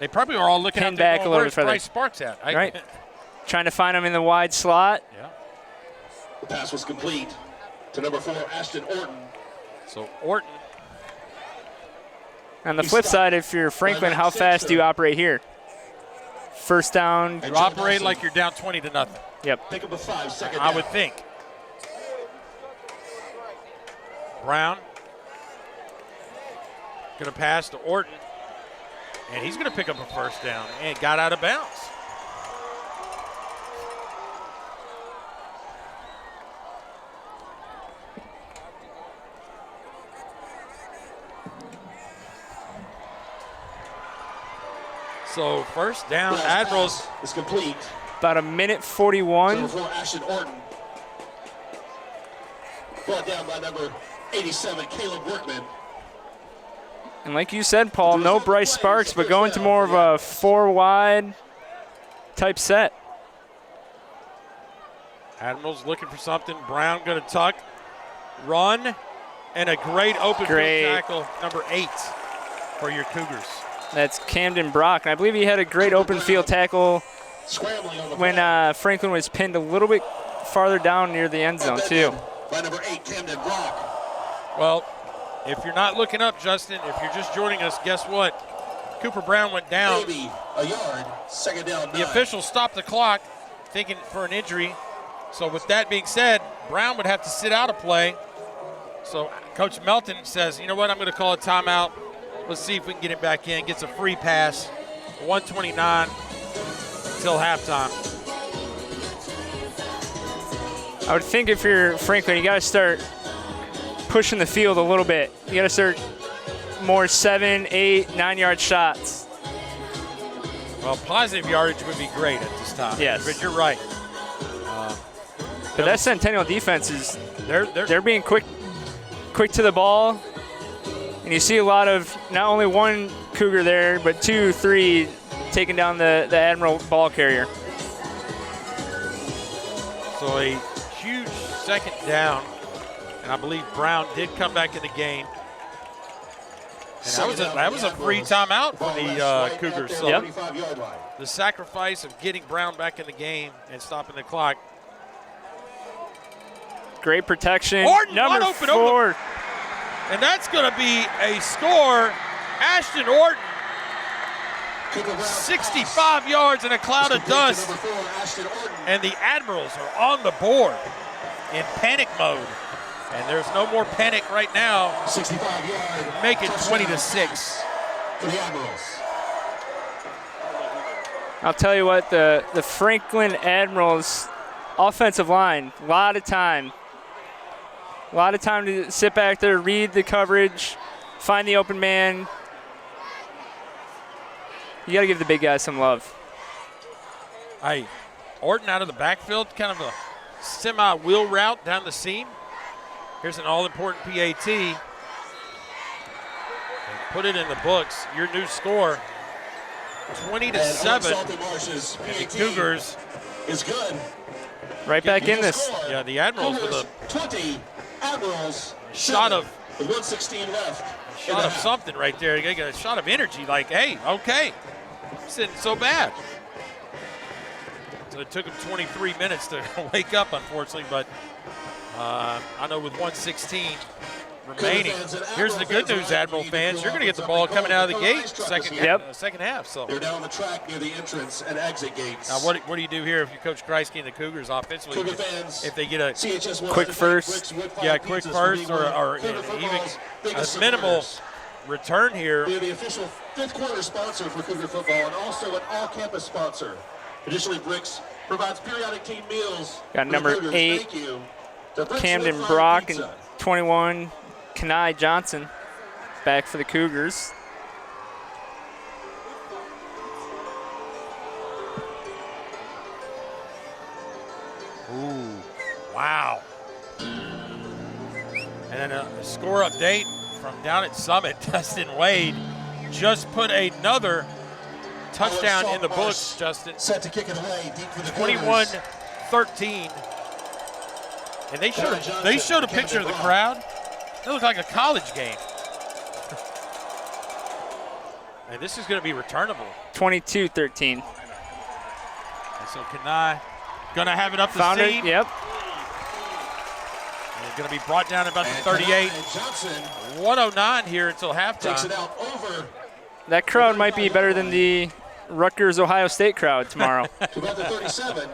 They probably are all looking Pin out there back going, a little where's bit further. Bryce Sparks at? Right. Trying to find him in the wide slot. Yeah. The pass was complete to number 4, Ashton Orton. So Orton. On the flip side, if you're Franklin, how fast do you operate here? First down. You operate like you're down 20-0. Yep. Pick up a 5-second I would think. Brown. Going to pass to Orton. And he's going to pick up a first down and got out of bounds. So first down, Admirals is complete. About 1:41. Number 4, Ashton Orton. Brought down by number 87, Caleb Workman. And like you said, Paul, no Bryce Sparks, but going to more of a 4-wide type set. Admirals looking for something. Brown going to tuck, run, and a great open field tackle, number 8 for your Cougars. That's Camden Brock, and I believe he had a great open field tackle when Franklin was pinned a little bit farther down near the end zone, too. By number 8, Camden Brock. Well, if you're not looking up, Justin, if you're just joining us, guess what? Cooper Brown went down. Maybe a yard, second down. The officials stopped the clock, thinking for an injury. So with that being said, Brown would have to sit out a play. So Coach Melton says, you know what, I'm going to call a timeout. Let's see if we can get it back in. Gets a free pass. 1:29 until halftime. I would think if you're Franklin, you got to start pushing the field a little bit. You got to start more 7, 8, 9-yard shots. Well, positive yardage would be great at this time. Yes. But you're right. But that Centennial defense is they're being quick to the ball. And you see a lot of not only one Cougar there, but 2, 3 taking down the Admiral ball carrier. So a huge second down, and I believe Brown did come back in the game. And that was a free timeout for the Cougars. So the sacrifice of getting Brown back in the game and stopping the clock. Great protection. Orton, Number wide open, 4. And that's going to be a score. Ashton Orton, 65 yards in a cloud of dust. And the Admirals are on the board in panic mode. And there's no more panic right now. 65-yard. Make it 20-6. For the Admirals. I'll tell you what, the Franklin Admirals offensive line, a lot of time. A lot of time to sit back there, read the coverage, find the open man. You got to give the big guys some love. Hey, Orton out of the backfield, kind of a semi-wheel route down the seam. Here's an all-important PAT. And put it in the books. Your new score, 20-7. And the Cougars is good. Right back in this. Yeah, the Admirals with a 20, Admirals shot of with 1:16 left. shot of something right there. They got a shot of energy. Like, hey, okay, this isn't so bad. So it took them 23 minutes to wake up, unfortunately, but. I know with 1:16 remaining. Here's the good news, Admiral fans. You're going to get the ball coming out of the gate second half. So they're down the track near the entrance and exit gates. Now, what do you do here if you coach Kreisky and the Cougars offensively? If they get a quick first, quick first, or even a minimal return here. They're the official 5th quarter sponsor for Cougar football and also an all-campus sponsor. Additionally, Breece provides periodic team meals. Got number 8. Thank you. Camden Brock and 21, Kenai Johnson back for the Cougars. Ooh, wow. And then a score update from down at Summit. Dustin Wade just put another touchdown in the books, Justin. Set to kick it away deep for the 21-13. And they showed a picture of the crowd. It looked like a college game. And this is going to be returnable. 22-13. And so Kenai going to have it up the Found seam. it, yep. And it's going to be brought down about the 38. 109 here until halftime. Takes it out over. That crowd might be better than the Rutgers-Ohio State crowd tomorrow. To about the 37.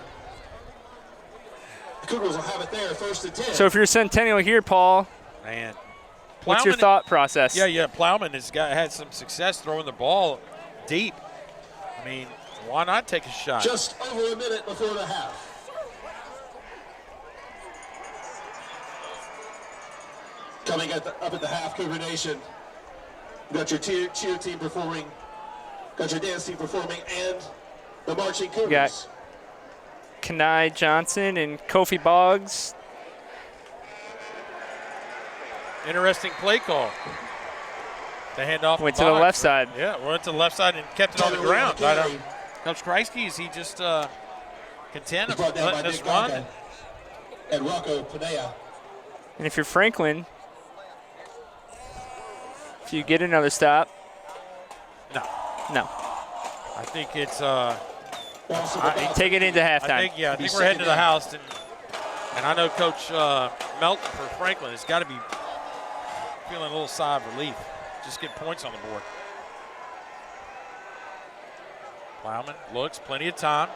The Cougars will have it there, 1st and 10. So if you're Centennial here, Paul, Man. what's your thought process? Yeah. Plowman has had some success throwing the ball deep. I mean, why not take a shot? Just over a minute before the half. Coming up at the half, Cougar Nation. You got your cheer team performing, got your dance team performing, and the marching Cougars. Got Kenai Johnson and Kofi Boggs. Interesting play call. The handoff Went to the left side. Yeah, went to the left side and kept it on the ground. Coach Kreisky, is he just content of letting us run? And Rocco Panea. And if you're Franklin, if you get another stop. No. I think it's take it into halftime. I think we're heading to the house, and I know Coach Melton for Franklin has got to be feeling a little sigh of relief. Just get points on the board. Plowman looks, plenty of time.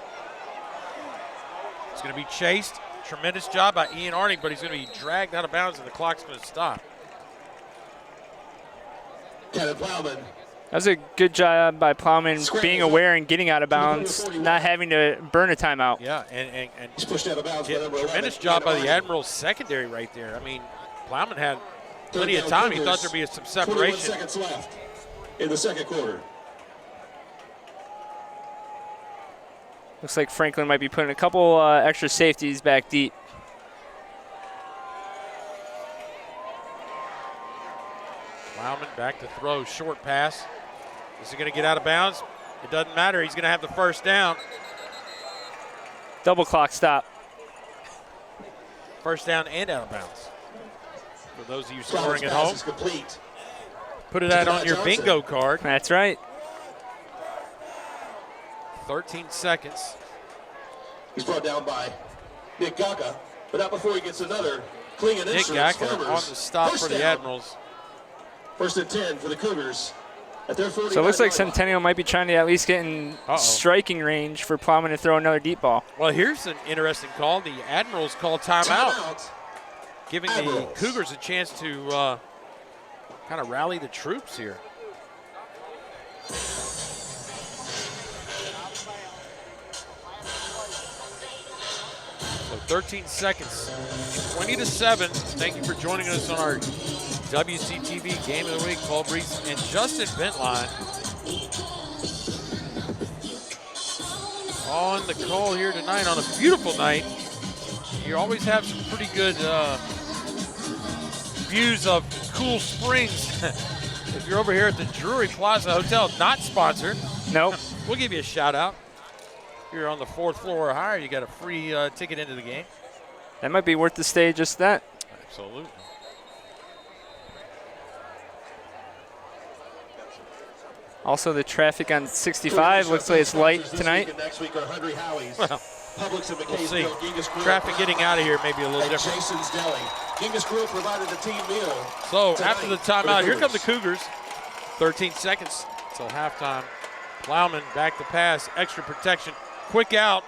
He's going to be chased. Tremendous job by Ian Arning, but he's going to be dragged out of bounds, and the clock's going to stop. Kevin Plowman. That was a good job by Plowman being aware and getting out of bounds, not having to burn a timeout. Yeah, and He's pushed out of bounds. Tremendous job by the Admirals secondary right there. I mean, Plowman had plenty of time. He thought there'd be some separation. 21 seconds left in the second quarter. Looks like Franklin might be putting a couple extra safeties back deep. Plowman back to throw, short pass. Is he going to get out of bounds? It doesn't matter. He's going to have the first down. Double clock stop. first down and out of bounds. For those of you Flowers scoring at pass home, is complete. put that on your Johnson. bingo card. That's right. 13 seconds. He's brought down by Nick Gaka, but not before he gets another. Klingon Nick Insurance Gaka Farmers. on the stop First for the down. Admirals. 1st and 10 for the Cougars at their 49 So it looks like yard line. Centennial might be trying to at least get in striking range for Plowman to throw another deep ball. Well, here's an interesting call. The Admirals call timeout, Timeout. giving the Admirals. Cougars a chance to kind of rally the troops here. So 13 seconds, 20-7. Thank you for joining us on our WCTV Game of the Week. Paul Breece and Justin Ventline on the call here tonight on a beautiful night. You always have some pretty good views of Cool Springs. If you're over here at the Drury Plaza Hotel, not sponsored. Nope. We'll give you a shout out. If you're on the 4th floor or higher, you got a free ticket into the game. That might be worth the stay, just that. Absolutely. Also, the traffic on 65 looks like it's light This tonight. week and next week are Henry Howie's. Well, Publix and we'll see. McKaysville, Genghis Grill, Traffic getting out of here may be a little and different. Jason's Deli. Genghis Grill provided the team meal. So tonight after the for timeout, here come the Cougars. Cougars. 13 seconds till halftime. Plowman back to pass, extra protection, quick out,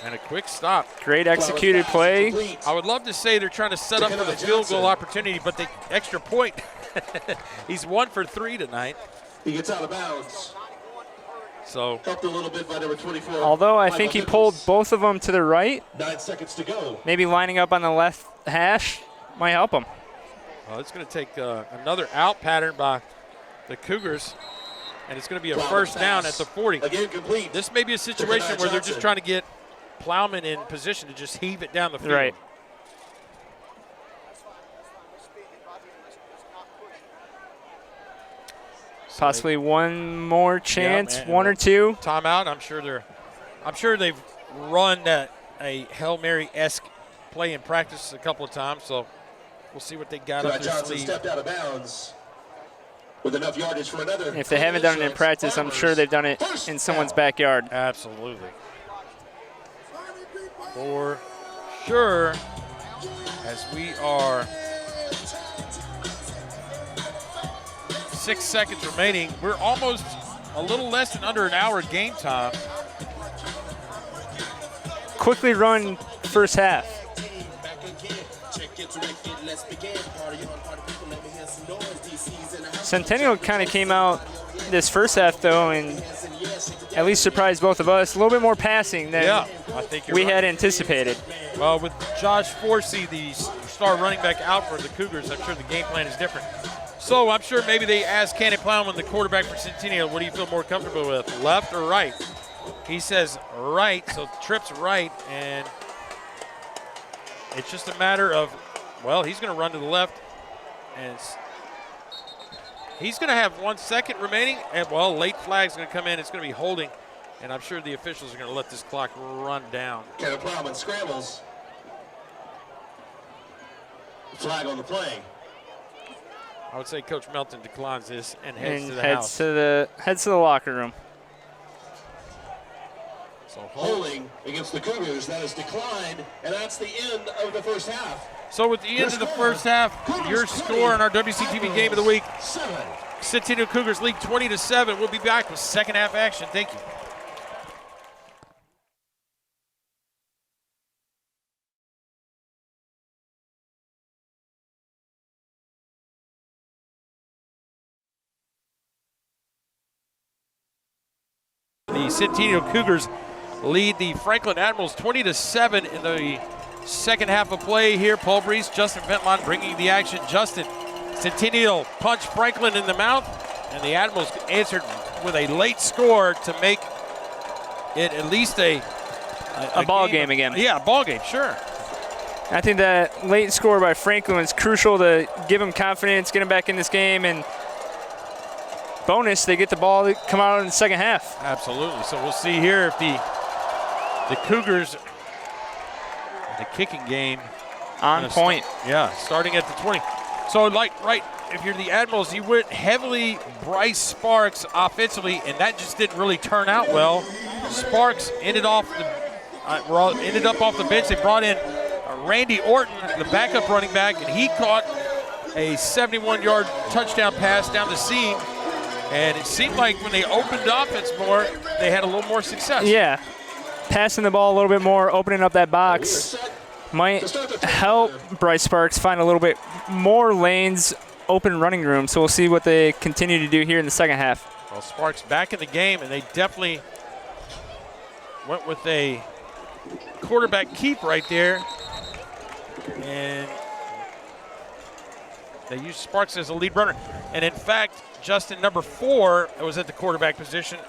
and a quick stop. Great executed play. Complete. I would love to say they're trying to set up for the field goal opportunity, but the extra point, he's 1 for 3 tonight. He gets out of bounds. So Helped a little bit by number 24. Although I Michael think he Nichols. pulled both of them to the right, 9 seconds to go. maybe lining up on the left hash might help him. it's going to take another out pattern by the Cougars, and it's going to be a first down at the 40. Again complete. This may be a situation where they're just trying to get Plowman in position to just heave it down the field. Right. Possibly one more chance, man. one or two. Timeout. I'm sure they've run a Hail Mary-esque play in practice a couple of times, so we'll see what they got up their Johnson sleeve. stepped out of bounds with enough yardage for another. If they haven't done it in practice, I'm sure they've done it in someone's backyard. Absolutely. For sure, as we are 6 seconds remaining. We're almost a little less than under an hour game time. Quickly run first half. Centennial kind of came out this first half, though, and at least surprised both of us. A little bit more passing than I think we right. had anticipated. Well, with Josh Forsey, the star running back, out for the Cougars, I'm sure the game plan is different. So I'm sure maybe they asked Cannon Plowman, the quarterback for Centennial, what do you feel more comfortable with, left or right? He says right, so Tripp's right, and it's just a matter of, well, he's going to run to the left, and he's going to have 1 second remaining, and, well, late flag's going to come in. It's going to be holding, and I'm sure the officials are going to let this clock run down. Cannon Plowman scrambles. Flag on the play. I would say Coach Melton declines this and heads And to the heads house. to the locker room. So Holding against the Cougars. That is declined, and that's the end of the first half. So with the end of the first half, your score in our WCTV Game of the Week, 7. Centennial Cougars lead 20-7. We'll be back with second half action. Thank you. The Centennial Cougars lead the Franklin Admirals 20-7 in the second half of play here. Paul Breece, Justin Ventline bringing the action. Justin, Centennial punched Franklin in the mouth, and the Admirals answered with a late score to make it at least a ball game again. Yeah, a ball game, sure. I think that late score by Franklin was crucial to give him confidence, get him back in this game, and bonus, they get the ball to come out in the second half. Absolutely. So we'll see here if the Cougars the kicking game. On point. Starting at the 20. So, if you're the Admirals, you went heavily Breece Sparks offensively, and that just didn't really turn out well. Sparks ended up off the bench. They brought in Randy Orton, the backup running back, and he caught a 71-yard touchdown pass down the seam. And it seemed like when they opened the offense more, they had a little more success. Yeah, passing the ball a little bit more, opening up that box might help Breece Sparks find a little bit more lanes, open running room. So we'll see what they continue to do here in the second half. Well, Sparks back in the game, and they definitely went with a quarterback keep right there. And they used Sparks as a lead runner. And in fact, Justin, number 4, was at the quarterback position.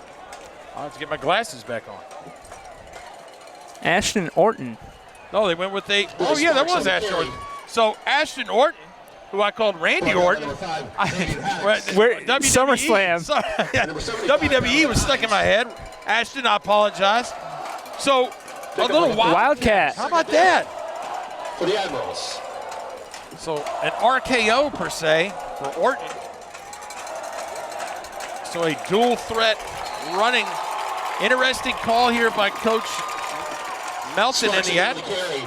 I'll have to get my glasses back on. Ashton Orton. No, they went with that was Ashton Orton. So Ashton Orton, who I called Randy Orton. SummerSlam. WWE was stuck in my head. Ashton, I apologize. So a little Wildcat. How about that? For the Admirals. So an RKO per se for Orton. So a dual threat running. Interesting call here by Coach Melton and the Admirals.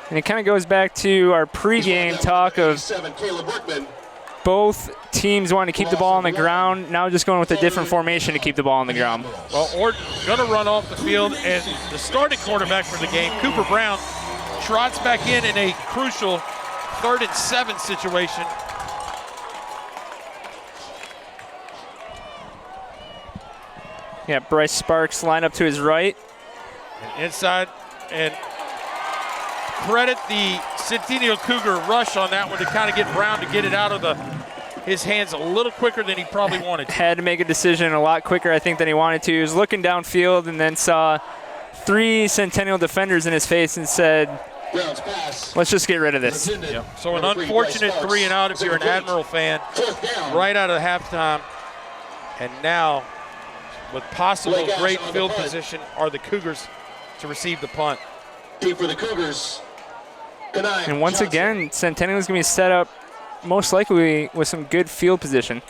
And it kind of goes back to our pregame talk of both teams wanting to keep the ball on the ground, now just going with a different formation to keep the ball on the ground. Well, Orton going to run off the field, and the starting quarterback for the game, Cooper Brown, trots back in a crucial 3rd and 7 situation. Yeah, Breece Sparks lined up to his right. And inside, and credit the Centennial Cougar rush on that one to kind of get Brown to get it out of his hands a little quicker than he probably wanted to. Had to make a decision a lot quicker, I think, than he wanted to. He was looking downfield and then saw 3 Centennial defenders in his face and said, let's just get rid of this. Yep. So an unfortunate 3 and out if you're an Admiral fan, right out of halftime. And now, with possible great field position, are the Cougars to receive the punt. Deep for the Cougars. And once again, Centennial is going to be set up most likely with some good field position.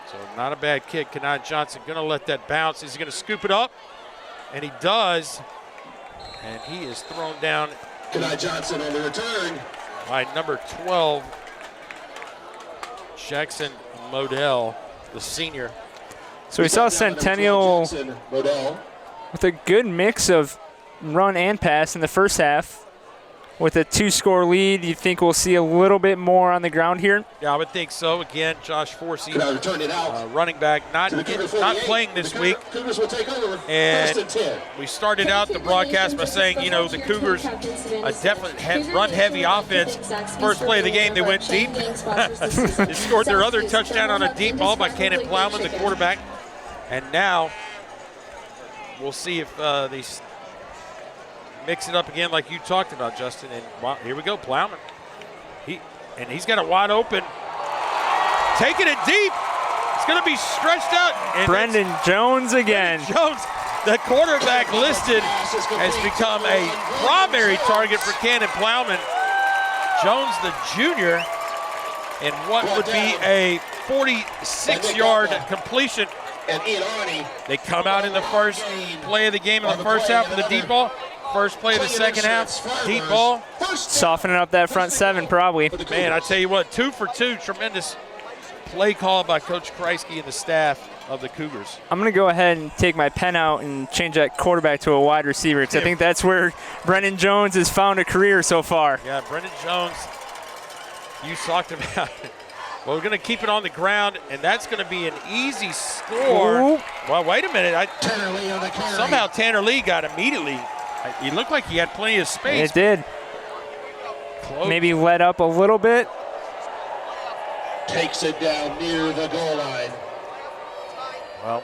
So not a bad kick. Kanai Johnson going to let that bounce. Is he going to scoop it up? And he does. And he is thrown down. Kanai Johnson on the return. By number 12, Jackson Modell, the senior. So we saw Centennial with a good mix of run and pass in the first half. With a 2-score lead, you think we'll see a little bit more on the ground here? Yeah, I would think so. Again, Josh Forsey, running back, not playing this week. And we started out the broadcast by saying, the Cougars, a definite run-heavy offense. First play of the game, they went deep. They scored their other touchdown on a deep ball by Cannon Plowman, the quarterback. And now we'll see if they mix it up again like you talked about, Justin. And here we go, Plowman. He's got it wide open. Taking it deep. It's going to be stretched out. And Brendan Jones again. Jones, the quarterback listed, has become a primary target for Cannon Plowman. Jones, the junior, and what would be a 46-yard completion. They come out in the first play of the game in the first half of the deep ball. First play of the second half, deep ball. Softening up that front 7 probably. Man, I tell you what, 2 for 2, tremendous play call by Coach Kreisky and the staff of the Cougars. I'm going to go ahead and take my pen out and change that quarterback to a wide receiver because I think that's where Brendan Jones has found a career so far. Yeah, Brendan Jones, you talked about it. Well, we're going to keep it on the ground, and that's going to be an easy score. Ooh. Well, wait a minute. Somehow Tanner Lee got immediately. He looked like he had plenty of space. It did. Close. Maybe let up a little bit. Takes it down near the goal line. Well,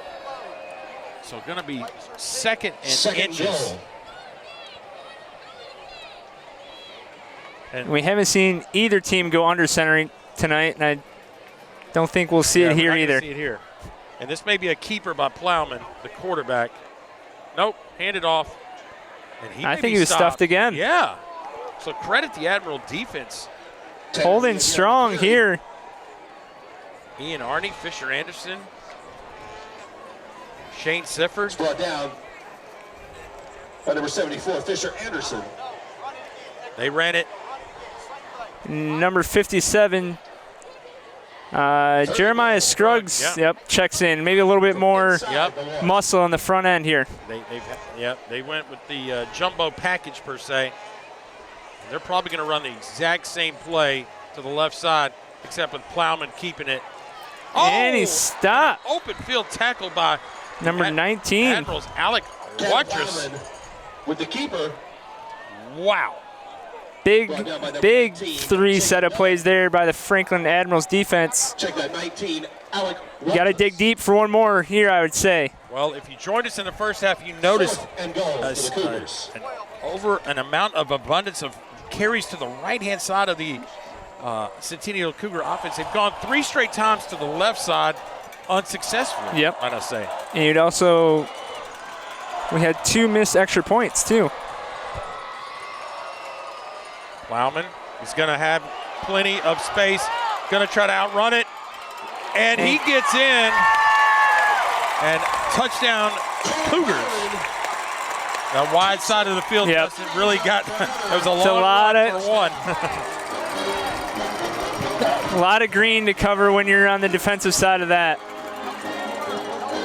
so going to be second inches. Goal. And we haven't seen either team go under centering tonight, and I don't think we'll see it here either. See it here. And this may be a keeper by Plowman, the quarterback. Nope, handed off. And I think he was stuffed again. Yeah. So credit the Admiral defense. Holding strong here. Ian Arney, Fisher Anderson, Shane Sifford. Brought down by number 74, Fisher Anderson. They ran it. Number 57, Jeremiah Scruggs, yep, checks in. Maybe a little bit more muscle on the front end here. They went with the jumbo package per se. They're probably going to run the exact same play to the left side, except with Plowman keeping it. Oh! And he stopped. Open field tackle by number 19. Admirals Alec Watrous. With the keeper. Wow. Big three set of plays there by the Franklin Admirals defense. Check that 19, Alec. You got to dig deep for one more here, I would say. Well, if you joined us in the first half, you noticed an amount of abundance of carries to the right-hand side of the Centennial Cougar offense. They've gone 3 straight times to the left side unsuccessfully, yep. might I say. And you'd also, we had 2 missed extra points, too. Plowman is going to have plenty of space, going to try to outrun it, and he gets in, and touchdown Cougars. The wide side of the field doesn't really got, there was a long run for one. A lot of green to cover when you're on the defensive side of that.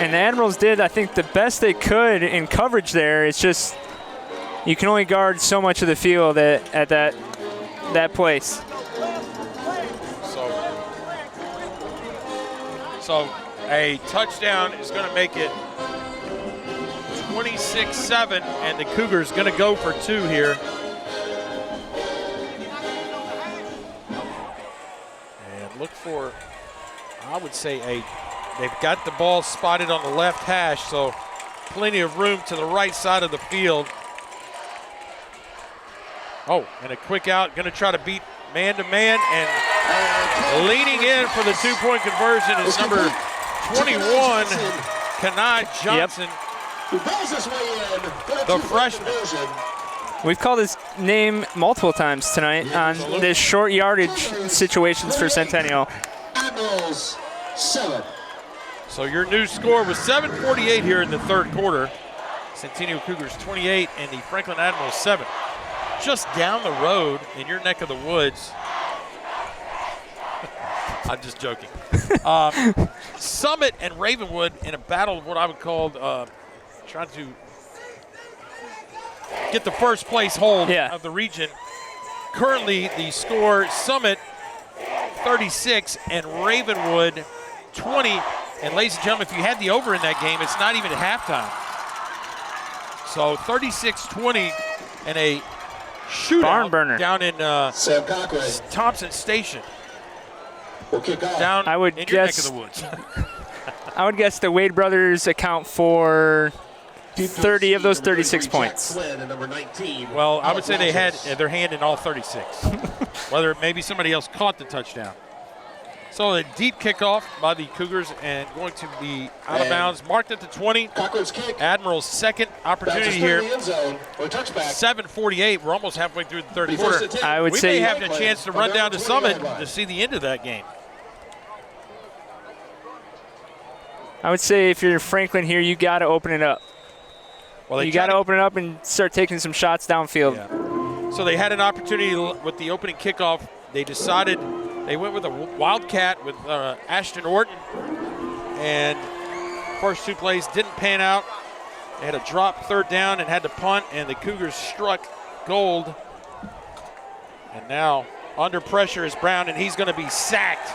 And the Admirals did, I think, the best they could in coverage there. It's just you can only guard so much of the field at that place. So a touchdown is going to make it 26-7, and the Cougars going to go for 2 here. And look for, I would say, they've got the ball spotted on the left hash, so plenty of room to the right side of the field. Oh, and a quick out, going to try to beat man-to-man, and leaning in for the 2-point conversion is number 21, Kanai Johnson, the freshman. We've called his name multiple times tonight on this short yardage situations for Centennial. Admirals 7. So your new score was 7:48 here in the third quarter. Centennial Cougars 28 and the Franklin Admirals 7. Just down the road in your neck of the woods. I'm just joking. Summit and Ravenwood in a battle of what I would call trying to get the first place hold of the region. Currently the score, Summit 36 and Ravenwood 20. And ladies and gentlemen, if you had the over in that game, it's not even at halftime. So 36-20 and a shootout barn burner down in Thompson Station. We'll kick off. Down I would in guess, your neck of the woods. I would guess the Wade brothers account for 30 of those 36 points. Well, I would say they had their hand in all 36. Whether maybe somebody else caught the touchdown. So a deep kickoff by the Cougars and going to be out of bounds, marked at the 20. Admiral's second opportunity here. 7:48. We're almost halfway through the third quarter. I would say we may have a chance to run down to Summit to see the end of that game. I would say if you're Franklin here, you got to open it up. Well, you got to open it up and start taking some shots downfield. Yeah. So they had an opportunity with the opening kickoff. They decided they went with a wildcat with Ashton Orton, and first 2 plays didn't pan out. They had a drop third down and had to punt, and the Cougars struck gold. And now under pressure is Brown, and he's going to be sacked,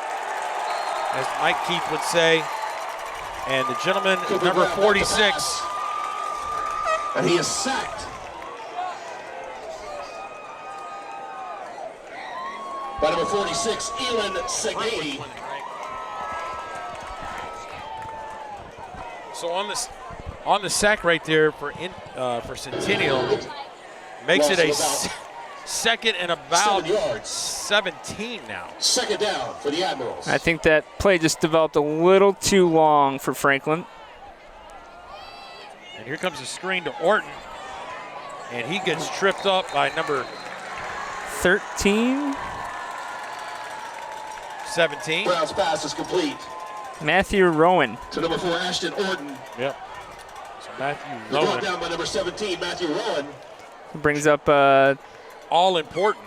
as Mike Keith would say. And the gentleman, number 46. And he is sacked. By number 46, Elon Segay. So on the sack right there for Centennial, makes it a second and about 17 now. Second down for the Admirals. I think that play just developed a little too long for Franklin. And here comes a screen to Orton. And he gets tripped up by number 13. 17. Brown's pass is complete. Matthew Rowan. To number 4, Ashton Orton. Yep. So Matthew Brought Rowan. down by number 17, Matthew Rowan. Brings up, All important.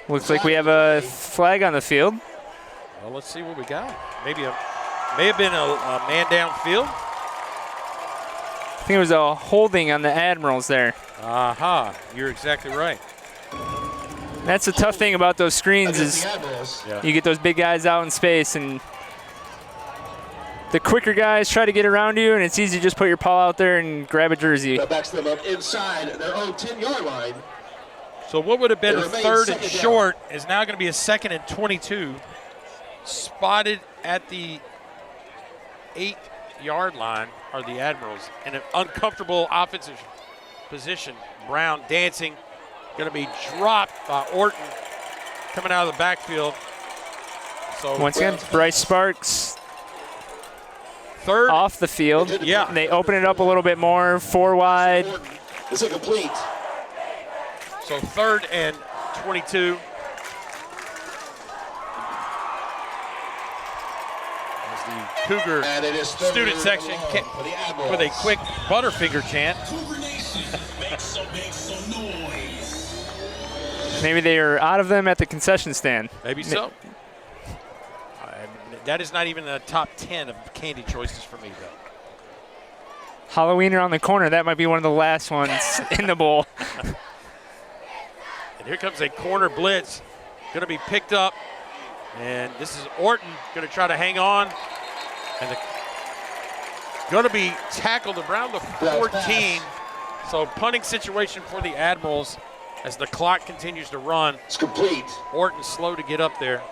looks like we have a flag on the field. Well, let's see what we got. May have been a man downfield. I think it was a holding on the Admirals there. Aha, you're exactly right. That's the tough thing about those screens Against is the Admirals. Yeah. you get those big guys out in space, and the quicker guys try to get around you, and it's easy to just put your paw out there and grab a jersey. That backs them up inside their own 10-yard line. So what would have been It a remains 3rd and second down. short is now going to be a 2nd and 22. Spotted at the 8-yard line are the Admirals in an uncomfortable offensive position. Brown dancing, going to be dropped by Orton coming out of the backfield. So Once again, Bryce Sparks 3rd, off the field. Yeah. They open it up a little bit more, 4 wide. Orton is incomplete. so 3rd and 22. As the Cougar And it is student third section and long for the Admirals. with a quick Butterfinger chant. Maybe they are out of them at the concession stand. Maybe so. That is not even the top 10 of candy choices for me, though. Halloween around the corner. That might be one of the last ones in the bowl. And here comes a corner blitz. Going to be picked up. And this is Orton going to try to hang on. And going to be tackled around the 14. So punting situation for the Admirals as the clock continues to run. It's complete Orton slow to get up there.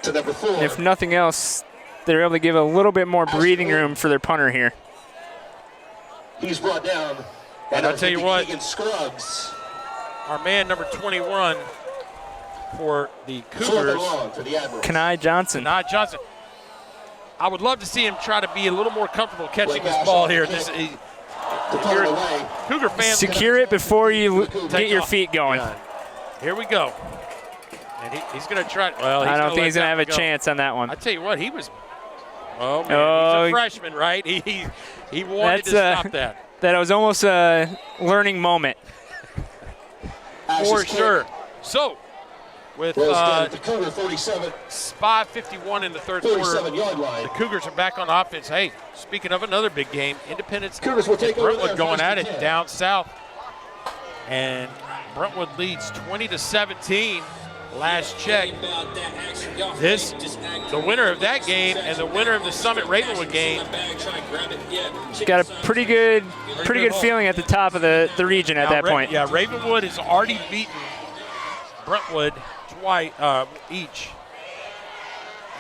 to number 4. If nothing else, they're able to give a little bit more breathing room for their punter here. He's brought down. by And I'll number tell you 50, what. Keegan Scruggs. Our man number 21 for the 4th and Cougars, long for the Admirals. Kanai Johnson. Not Johnson. I would love to see him try to be a little more comfortable catching Blake this Ash ball on the here. kick. This, To pull it away. Cougar fans. Secure it before you Take get your off. feet going. Yeah. Here we go. And he's going to try. Well, I don't think he's going to have a go. chance on that one. I tell you what, he was. Oh man, Oh, he's a freshman, right? He wanted to stop that That was almost a learning moment. Ash's for kick sure. So, with was down at the Cougar 47, 5:51 in the third quarter, 47-yard line. the Cougars are back on offense. Hey, speaking of another big game, Independence Cougars will take and over Brentwood there going first at and it 10. down south, and Brentwood leads 20-17. Last check. The winner of that game and the winner of the Summit Ravenwood game. Got a pretty good feeling at the top of the region at that point. Yeah, Ravenwood has already beaten Brentwood twice each.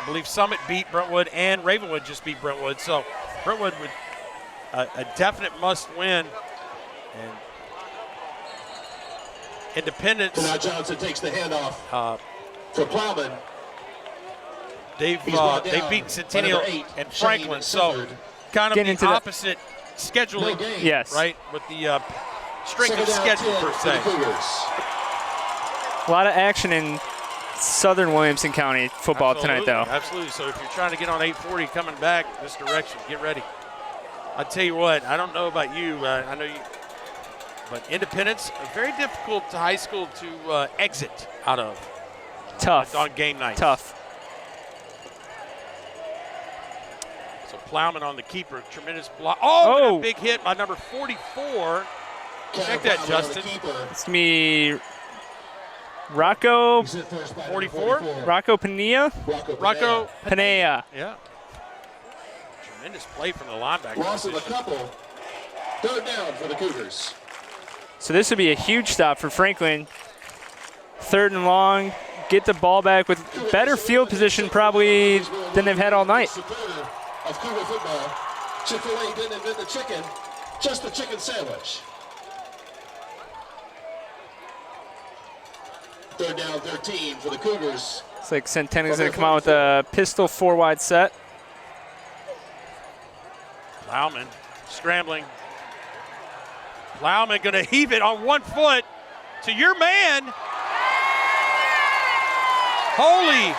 I believe Summit beat Brentwood and Ravenwood just beat Brentwood. So Brentwood with a definite must win. And Independence. Now Johnson takes the handoff for Plowman. They've brought down beaten by Centennial number 8, and Shane Franklin. So Sifford. kind of Getting the into the- opposite scheduling, No gain. Yes. right? With the strength of Second down, schedule 10 per for the se. Cougars. A lot of action in Southern Williamson County football tonight, though. Absolutely. So if you're trying to get on 840 coming back this direction, get ready. I tell you what, I don't know about you. I know you, but Independence, very difficult to high school to exit out of Tough. on game night. Tough. So Plowman on the keeper, tremendous block. Oh, and Oh. a big hit by number 44. Check that, Plowman on the Justin. keeper. It's me, Rocco He's hit first by number 44? Rocco Pania. Rocco. Panea. Yeah. Tremendous play from the linebacker. Loss of a position. couple. Third down for the Cougars. So this would be a huge stop for Franklin. 3rd and long. Get the ball back with better field position probably than they've had all night. Supporter of Cougar football. Chick-fil-A didn't invent the chicken, just the chicken sandwich. Third down, 13 for the Cougars. It's like Centennial's going to come out with a pistol 4-wide set. Plowman scrambling. Plowman going to heave it on 1 foot to your man. Holy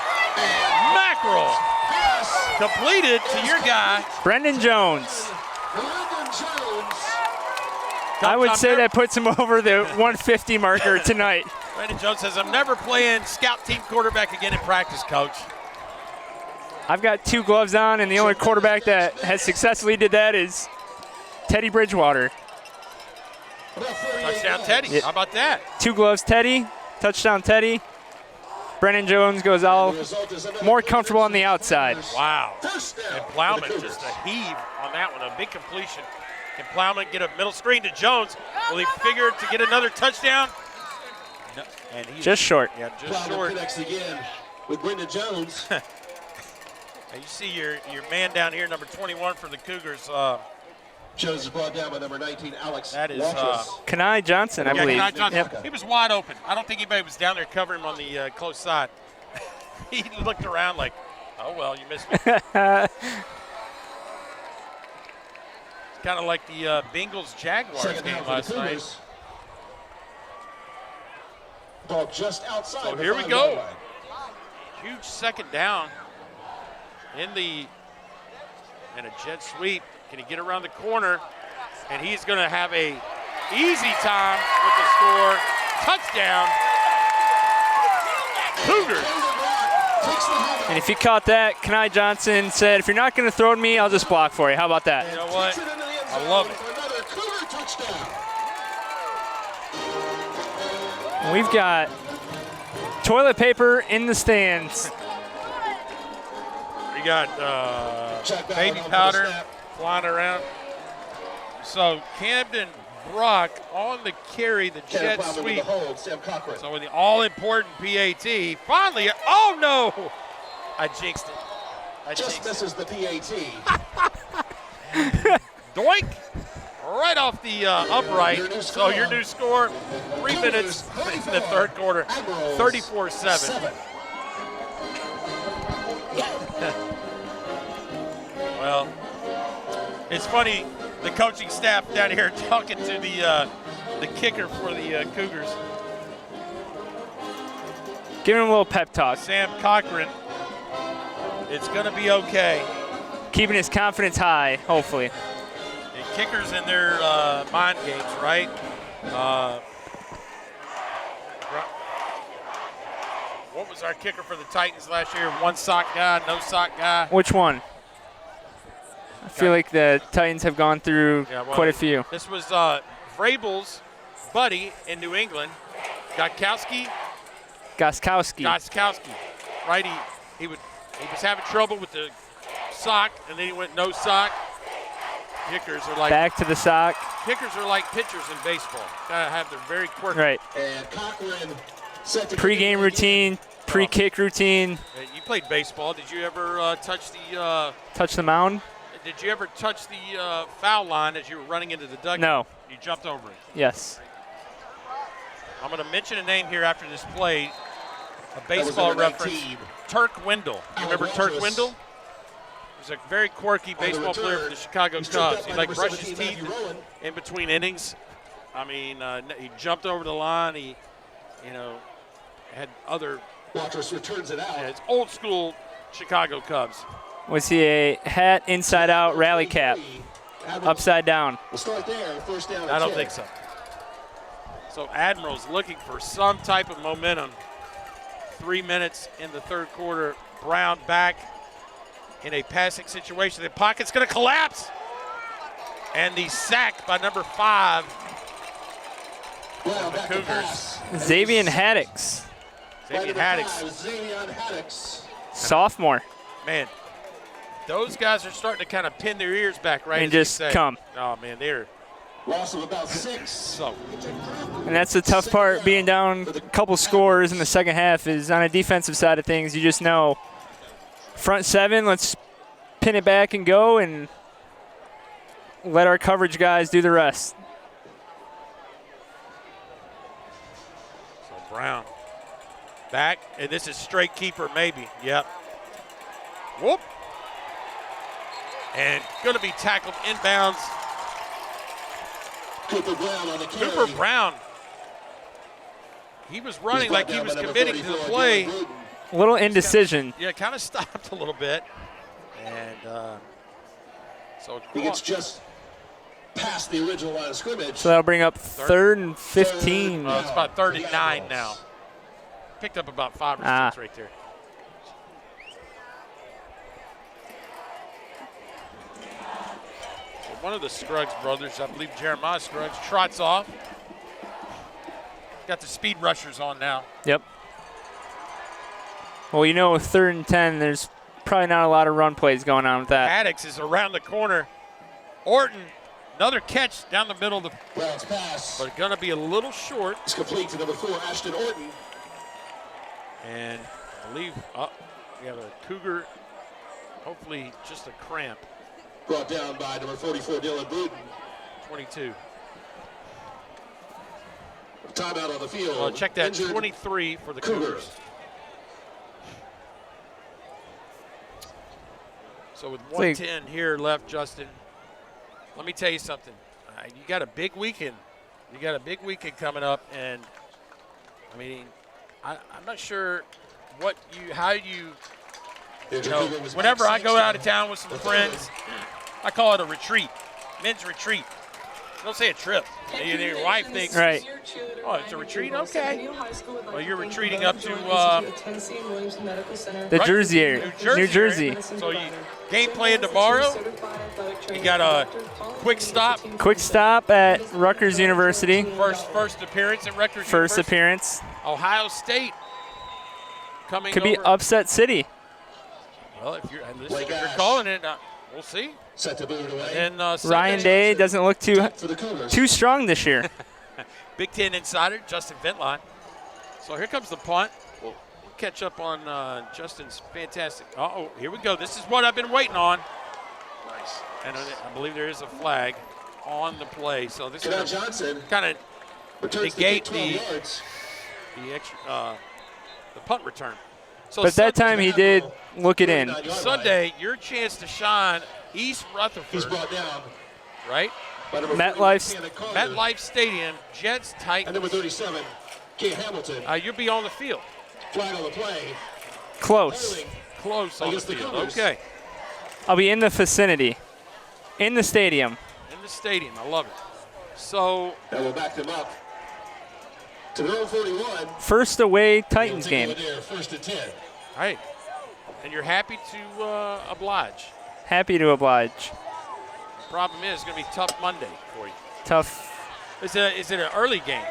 mackerel. Completed to your guy. Brendan Jones. Brendan Jones. I would say that puts him over the 150 marker tonight. Brendan Jones says, I'm never playing scout team quarterback again in practice, coach. I've got 2 gloves on, and the only quarterback that has successfully did that is Teddy Bridgewater. Touchdown, Teddy. How about that? 2 gloves, Teddy. Touchdown, Teddy. Brendan Jones goes all more comfortable on the outside. Wow. And Plowman just a heave on that one, a big completion. Can Plowman get a middle screen to Jones? Will he figure to get another touchdown? No, and he's just short. Yeah, just Plowman short. connects again with Brendan Jones. Now you see your man down here, number 21 for the Cougars. Jones is brought down by number 19, Alex. That is Kanai Johnson, I believe. Kanai Johnson. Yep. He was wide open. I don't think anybody was down there covering him on the close side. He looked around like, oh, well, you missed me. It's kind of like the Bengals-Jaguars game last night. Ball just outside. So here we go. Huge second down in a jet sweep. Can he get around the corner? And he's going to have a easy time with the score. Touchdown. Cougars. And if you caught that, Kanai Johnson said, if you're not going to throw to me, I'll just block for you. How about that? You know what? I love it. We've got toilet paper in the stands. We got baby powder flying around. So Camden Brock on the carry, the jet sweep. So with the all-important PAT, finally, oh no! I jinxed it. Just misses the PAT. Doink! Right off the upright. So your new score, 3 minutes in the third quarter, 34-7. Well, it's funny, the coaching staff down here talking to the kicker for the Cougars. Give him a little pep talk. Sam Cochran. It's going to be okay. Keeping his confidence high, hopefully. The kickers in their mind games, right? What was our kicker for the Titans last year? One sock guy, no sock guy? Which one? I feel like the Titans have gone through quite a few. This was Vrabel's buddy in New England, Goskowski, right? He was having trouble with the sock, and then he went no sock. Kickers are like back to the sock. Kickers are like pitchers in baseball. Gotta have their very quirky. Right. And Cochran set to pre-game routine, pre-kick routine. You played baseball. Did you ever touch the mound? Did you ever touch the foul line as you were running into the dugout? No. You jumped over it. Yes. I'm going to mention a name here after this play. A baseball reference. Turk Wendell. You remember Turk Wendell? He was a very quirky baseball player for the Chicago Cubs. He brushed his teeth in between innings. I mean, he jumped over the line. He, had other. Waters returns it out. Yeah, it's old school Chicago Cubs. Was he a hat inside out rally cap? Upside down? We'll start there. First down. I don't think so. So Admiral's looking for some type of momentum. 3 minutes in the third quarter. Brown back in a passing situation. The pocket's going to collapse. And the sack by number 5 of the Cougars. Xavier Haddix. Xavier Haddix. Sophomore. Man, those guys are starting to kind of pin their ears back, right? And just come. Oh, man, they're. Loss of about 6. So. And that's the tough part, being down a couple scores in the second half, is on a defensive side of things, you just know front 7, let's pin it back and go and let our coverage guys do the rest. So Brown back, and this is straight keeper maybe. Yep. Whoop. And going to be tackled inbounds Cooper Brown on the carry. Cooper Brown. He was running like he was committing to the play. A little indecision. Yeah, kind of stopped a little bit. And so He gets just past the original line of scrimmage. So that'll bring up 3rd and 15. it's about 3rd and 9 now. Picked up about 5 or 6 right there. So one of the Scruggs brothers, I believe Jeremiah Scruggs, trots off. Got the speed rushers on now. Yep. Well, you know, with 3rd and 10, there's probably not a lot of run plays going on with that. Maddox is around the corner. Orton, another catch down the middle of the Brown's pass. but going to be a little short. It's complete to number 4, Ashton Orton. And I believe we have a Cougar, hopefully just a cramp. Brought down by number 44, Dylan Bruton. 22. Timeout on the field. Well, check that, Injured 23 for the Cougars. Cougars. So with 110 here left, Justin, let me tell you something. You got a big weekend. You got a big weekend coming up, and I mean, I'm not sure how you know, whenever I go out of town with some friends, I call it a retreat, men's retreat. Don't say a trip. Your wife thinks, right. Oh, it's a retreat? Okay. Well, you're retreating up to The Jersey area. New Jersey. So you game plan tomorrow. You got a quick stop. Quick stop at Rutgers University. First appearance at Rutgers First University. appearance. Ohio State coming Could be over. upset city. Well, if you're calling it, we'll see. Set to boot it away. And Ryan Day doesn't look For the Cougars. too strong this year. Big Ten insider Justin Ventline. So here comes the punt. We'll catch up on Justin's fantastic. Uh-oh, here we go. This is what I've been waiting on. Nice. And I believe there is a flag on the play. So this Canal is Johnson kind of returns negate the 12 yards. the extra the punt return. So But that time he did look it in. Sunday, your chance to shine. East He's Rutherford, brought down right? by number MetLife- 40, Carter. MetLife Stadium, Jets, And Titans. number 37, Kate Hamilton. You'll be on the field. Flag on the play. Close. Holding Close on the against the field. Cougars. Okay. I'll be in the vicinity. In the stadium. In the stadium. I love it. So, And we'll back them up to number 41. First away Titans They'll take game. over there, 1st and 10. hey, and you're happy to oblige. Happy to oblige. Problem is, it's going to be tough Monday for you. Tough. Is it an early game?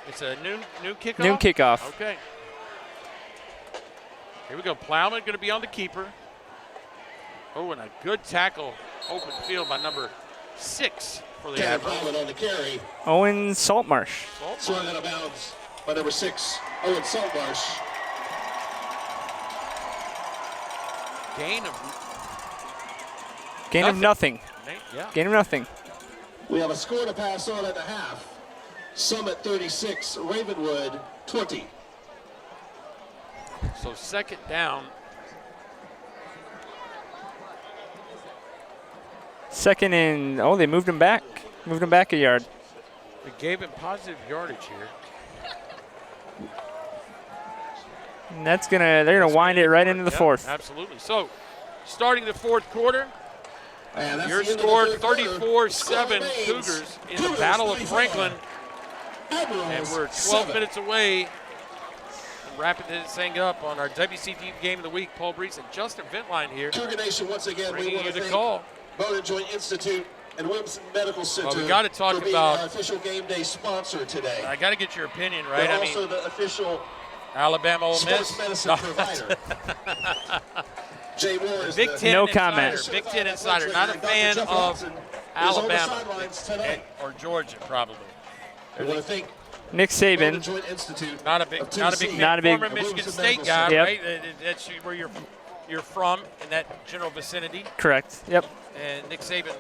It's a noon kickoff? Noon kickoff. Okay. Here we go. Plowman going to be on the keeper. Oh, and a good tackle, open field by number 6 for the Tanner Admirals. Plowman on the carry. Owen Saltmarsh. Swung out of bounds by number 6, Owen Saltmarsh. Gain Gain of nothing. Yeah. Gain of nothing. We have a score to pass on at the half. Summit 36, Ravenwood 20. So second down. Second and they moved him back. Moved him back a yard. We gave him positive yardage here. And they're gonna wind it right into the Yep, fourth. Absolutely. So starting the fourth quarter, And that's your the end of the score third quarter. 34-7 Score Cougars in the Cougars Battle of 34. Franklin. Admirals, And we're 12 7. minutes away from wrapping this thing up on our WCT Game of the Week. Paul Breece and Justin Ventline here, Cougar Nation, once again, we bringing want you to the thank call. Bone and Joint Institute and Williamson Medical Center we gotta talk for being about- our official game day sponsor today. I got to get your opinion, right? They're I also mean, the official Alabama, Ole sports Miss. medicine No. provider. Jay Moore is Big the Ten No insider, comment. Big Ten insider. Not a Dr. fan Jeff of Robinson is on the Alabama sidelines tonight. or Georgia, probably. We want to thank Nick Bone and Saban. Joint Institute. Not a big of fan. Tennessee. Not a big- Former Michigan Williamson State Medical guy, Center. Yep. right? That's where you're from in that general vicinity. Correct. Yep. And Nick Saban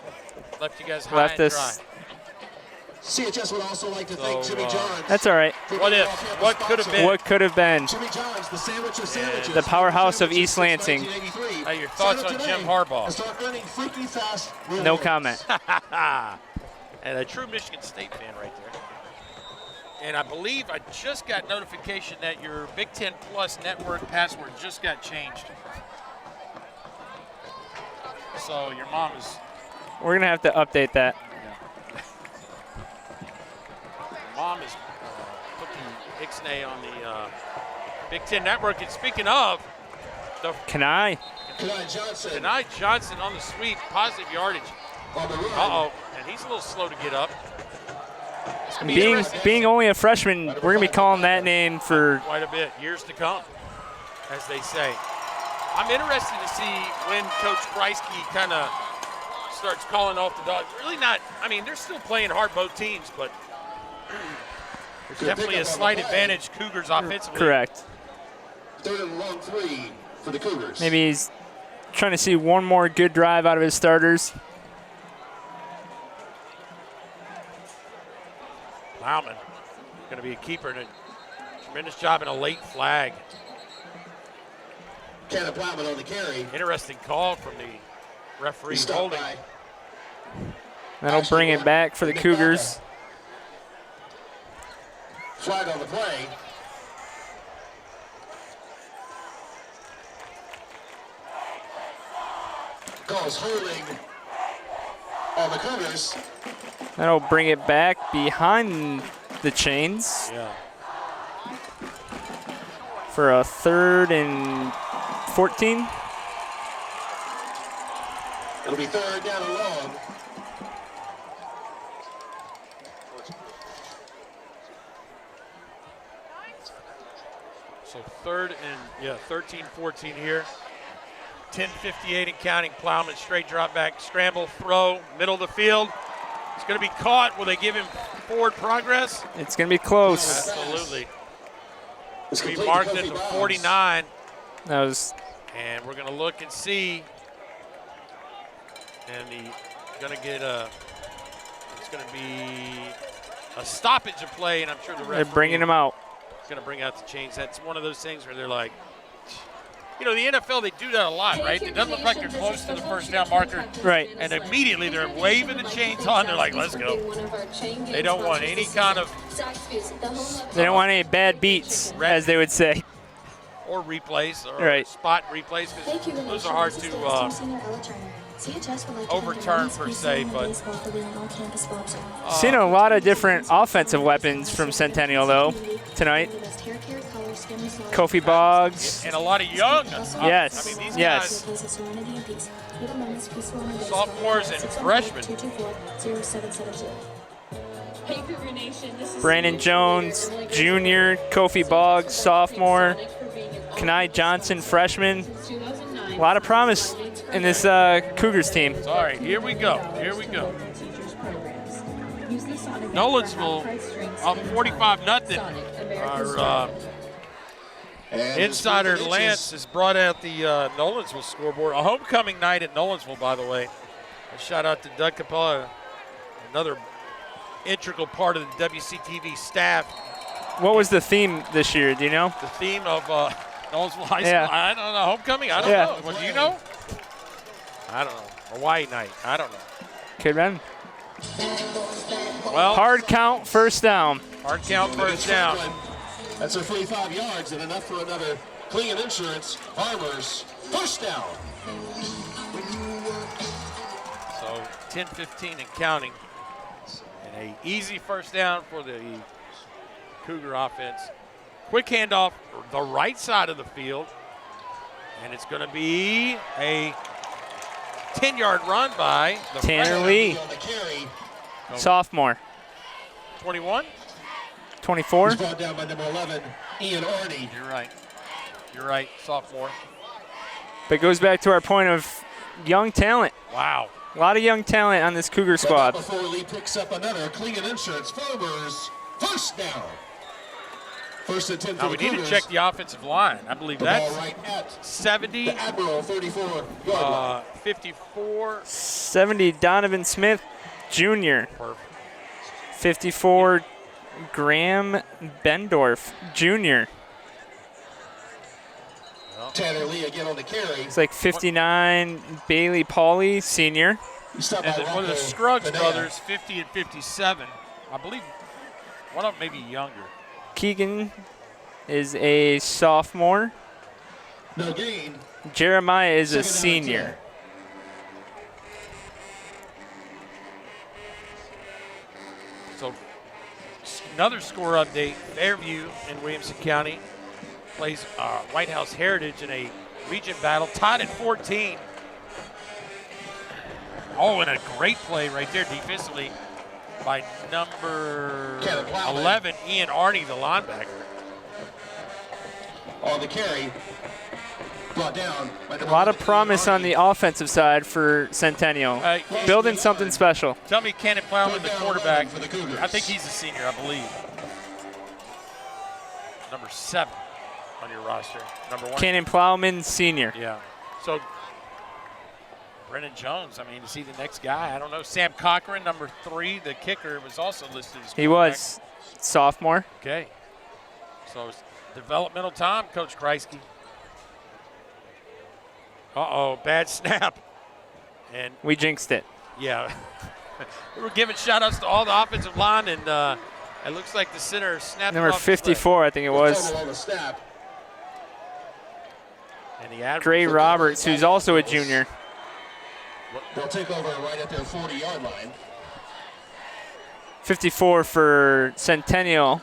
left you guys high Left and us. dry. CHS would also like to thank So, Jimmy Johns. That's all right. for What being if? our campus What could have sponsor. been? What could have been? Jimmy Johns, the sandwich of sandwiches. The powerhouse of Sandwiches East since Lansing. 1983. Hey, your thoughts Sign up on today Jim Harbaugh? and start earning freaky fast No rewards. comment. And a true Michigan State fan right there. And I believe I just got notification that your Big Ten Plus network password just got changed. So your mom is... We're going to have to update that. Your mom is putting Ixnay on the Big Ten network. And speaking of, the Kanai Johnson on the sweep, positive yardage. on the run. Uh-oh, and he's a little slow to get up. Being only a freshman, we're going to be calling that name for quite a bit, years to come, as they say. I'm interested to see when Coach Kreisky kind of starts calling off the dogs. Really not, I mean, they're still playing hard both teams, but there's definitely a slight advantage Cougars offensively. correct. 3rd and long 3 for the Cougars. Maybe he's trying to see one more good drive out of his starters. Plowman going to be a keeper and a tremendous job in a late flag. Cannon Plowman on the carry. Interesting call from the referee He's stopped holding. by That'll bring it back for the Cougars. flag on the play. Calls holding on the Cougars. That'll bring it back behind the chains Yeah. for a 3rd and 14. It'll be 3rd down and long. So 3rd and 13-14 here. 10:58 and counting. Plowman straight drop back, scramble, throw, middle of the field. It's going to be caught. Will they give him forward progress? It's going to be close. Absolutely. It's We complete marked to Oh, at the Kofi 49, That was and we're going to look and see. And going to get it's going to be a stoppage of play, and I'm sure the referee they're bringing him out. is going to bring out the chains. That's one of those things where they're like, you know, the NFL, they do that a lot, right? It doesn't look like they're close to the first down marker. Right. And immediately they're waving the chains on. They're like, let's go. They don't want any kind of, They don't want any bad beats, as they would say. or replays, or Right. spot replays, because those are hard to overturn per se, but Seen a lot of different offensive weapons from Centennial, though, tonight. Kofi Boggs. and a lot of young. Yes, I mean, these yes. guys, sophomores and freshmen. Brandon Jones, junior. Kofi Boggs, sophomore. Kanai Johnson, freshman. A lot of promise in this Cougars team. All right, here we go. Here we go. Nolensville up 45-0. Our And insider the Lance has brought out the Nolensville scoreboard. A homecoming night at Nolensville, by the way. A shout out to Doug Capella, another integral part of the WCTV staff. What was the theme this year? Do you know? The theme of Nolensville High School. Yeah. I don't know. Homecoming? I don't Yeah. know. Well, do you know? I don't know. Hawaii night. I don't know. Could run. Well, Hard count, first down. hard count, first down. That's a 45 yards and enough for another Clean Insurance Farmers first down. So 10-15 and counting. And a easy first down for the Cougar offense. Quick handoff, the right side of the field. And it's going to be a 10-yard run by the Tanner Lee, On the carry. sophomore. 21. 24. He's brought down by number 11, Ian Arney. You're right. You're right, sophomore. But it goes back to our point of young talent. Wow. A lot of young talent on this Cougar squad. Before Lee picks up another Clean Insurance Farmers first down. First and 10 for Now the we need to Cougars. check the offensive line. I believe The ball that's right at 70, the Admiral 34-yard line. 54. 70, Donovan Smith, Jr. Perfect. 54, Graham Bendorf, Jr. Tanner Lee again on the carry. It's like 59, Bailey Pauley, Sr. Stop And by then one of the Rocco Scruggs Banana. brothers, 50 and 57. I believe one of them may be younger. Keegan is a sophomore. No gain. Jeremiah is a Second down and senior. 10. So another score update. Fairview in Williamson County plays White House Heritage in a region battle, tied at 14. Oh, and a great play right there defensively by number 11, Ian Arney, the linebacker. On the carry. Brought down by A lot of promise on the offensive side for Centennial. Building something special. Tell me Cannon Plowman, the quarterback. For the Cougars. I think he's a senior, I believe. Number 7 on your roster. Number 1. Cannon Plowman, senior. Yeah. So Brennan Jones, I mean, is he the next guy? I don't know. Sam Cochran, number 3, the kicker, was also listed as He quarterback. was sophomore. Okay. So it's developmental time, Coach Kreisky. Uh-oh, bad snap. And We jinxed it. yeah, we were giving shout-outs to all the offensive line, and it looks like the center snapped it Number off his leg. 54, I think it was. On the snap. And the Admirals Gray Roberts, who's also a junior. They'll take over right at their 40-yard line. 54 for Centennial.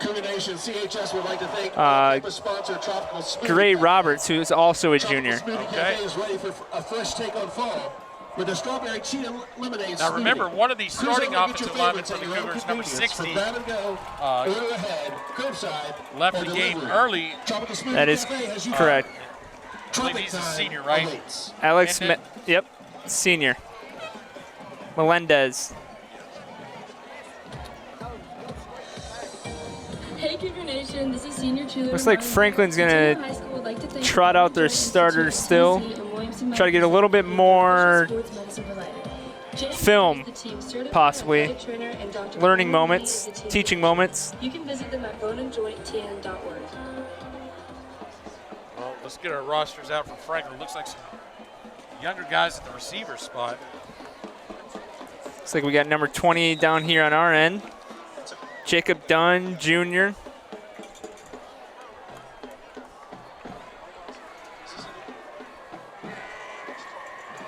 Cougar Nation CHS would like to thank campus sponsor Tropical Smoothie Gray Cafe. Roberts, who's also a Tropical junior. Smoothie Okay. Cafe is ready for a fresh take on fall with the strawberry cheetah lemonade. Now remember, smoothie. one of the Cruise starting over and get offensive your linemen favorites for at the your own Cougars, number convenience. 60, For grab and go, order ahead, curbside, left or the game delivery. early. Tropical Smoothie That is Cafe has you correct. I believe he's a Tropic senior, time right? awaits. Alex, And then- yep, senior. Melendez. Hey Cougar Nation, this is senior cheerleader. Looks like Marty Franklin's White. gonna Centennial High School would like to thank trot out their Jordan, starters Teacher still. Tennessee, and Williamson Try to get a little bit more Sports medicine provider. Jake film, is the team's certified possibly. athletic trainer, and Dr. Learning Brian moments, is the team's teaching coach. moments. You can visit them at boneandjointtn.org. Well, let's get our rosters out for Franklin. Looks like some younger guys at the receiver spot. Looks like we got number 20 down here on our end. Jacob Dunn, junior.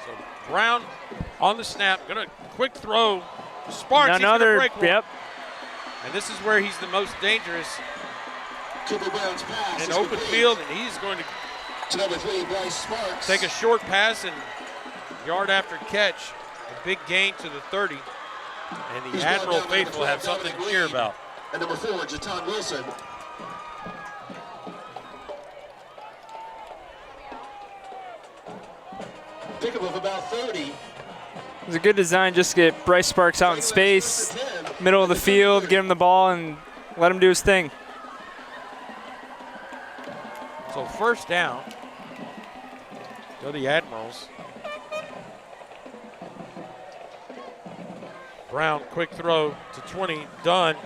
So Brown on the snap, gonna quick throw. Sparks, he's None gonna other, break one. yep. And this is where he's the most dangerous Cooper Brown's pass in is open complete field, and he's going to to number 3, Bryce Sparks. take a short pass and yard after catch. A big gain to the 30. And the He's Admiral brought down number faithful have 12 something to Dominic cheer Reed. about. And number 4, Jaton Wilson. Pickup of about 30. It was a good design just to get Bryce Sparks out in space, middle of the field, get him the ball, and let him do his thing. So first down. Go the Admirals. Brown, quick throw to 20, done.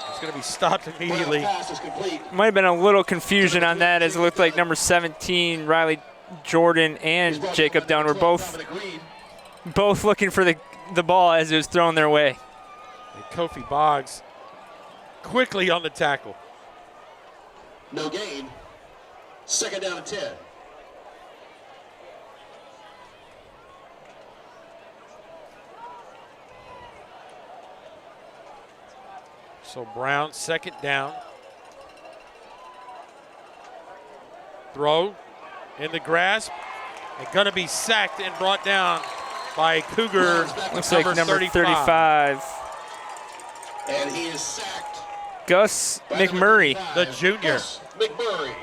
It's going to be stopped immediately. Pass is complete. Might have been a little confusion on that as it looked like number 17, Riley Jordan, and Jacob Dunn were both looking for the ball as it was thrown their way. And Kofi Boggs quickly on the tackle. No gain. Second down and 10. So Brown, second down. Throw in the grasp. And going to be sacked and brought down by Cougar Looks like number 35. And he is sacked. Gus by number McMurray. 35, The junior. Gus McMurray.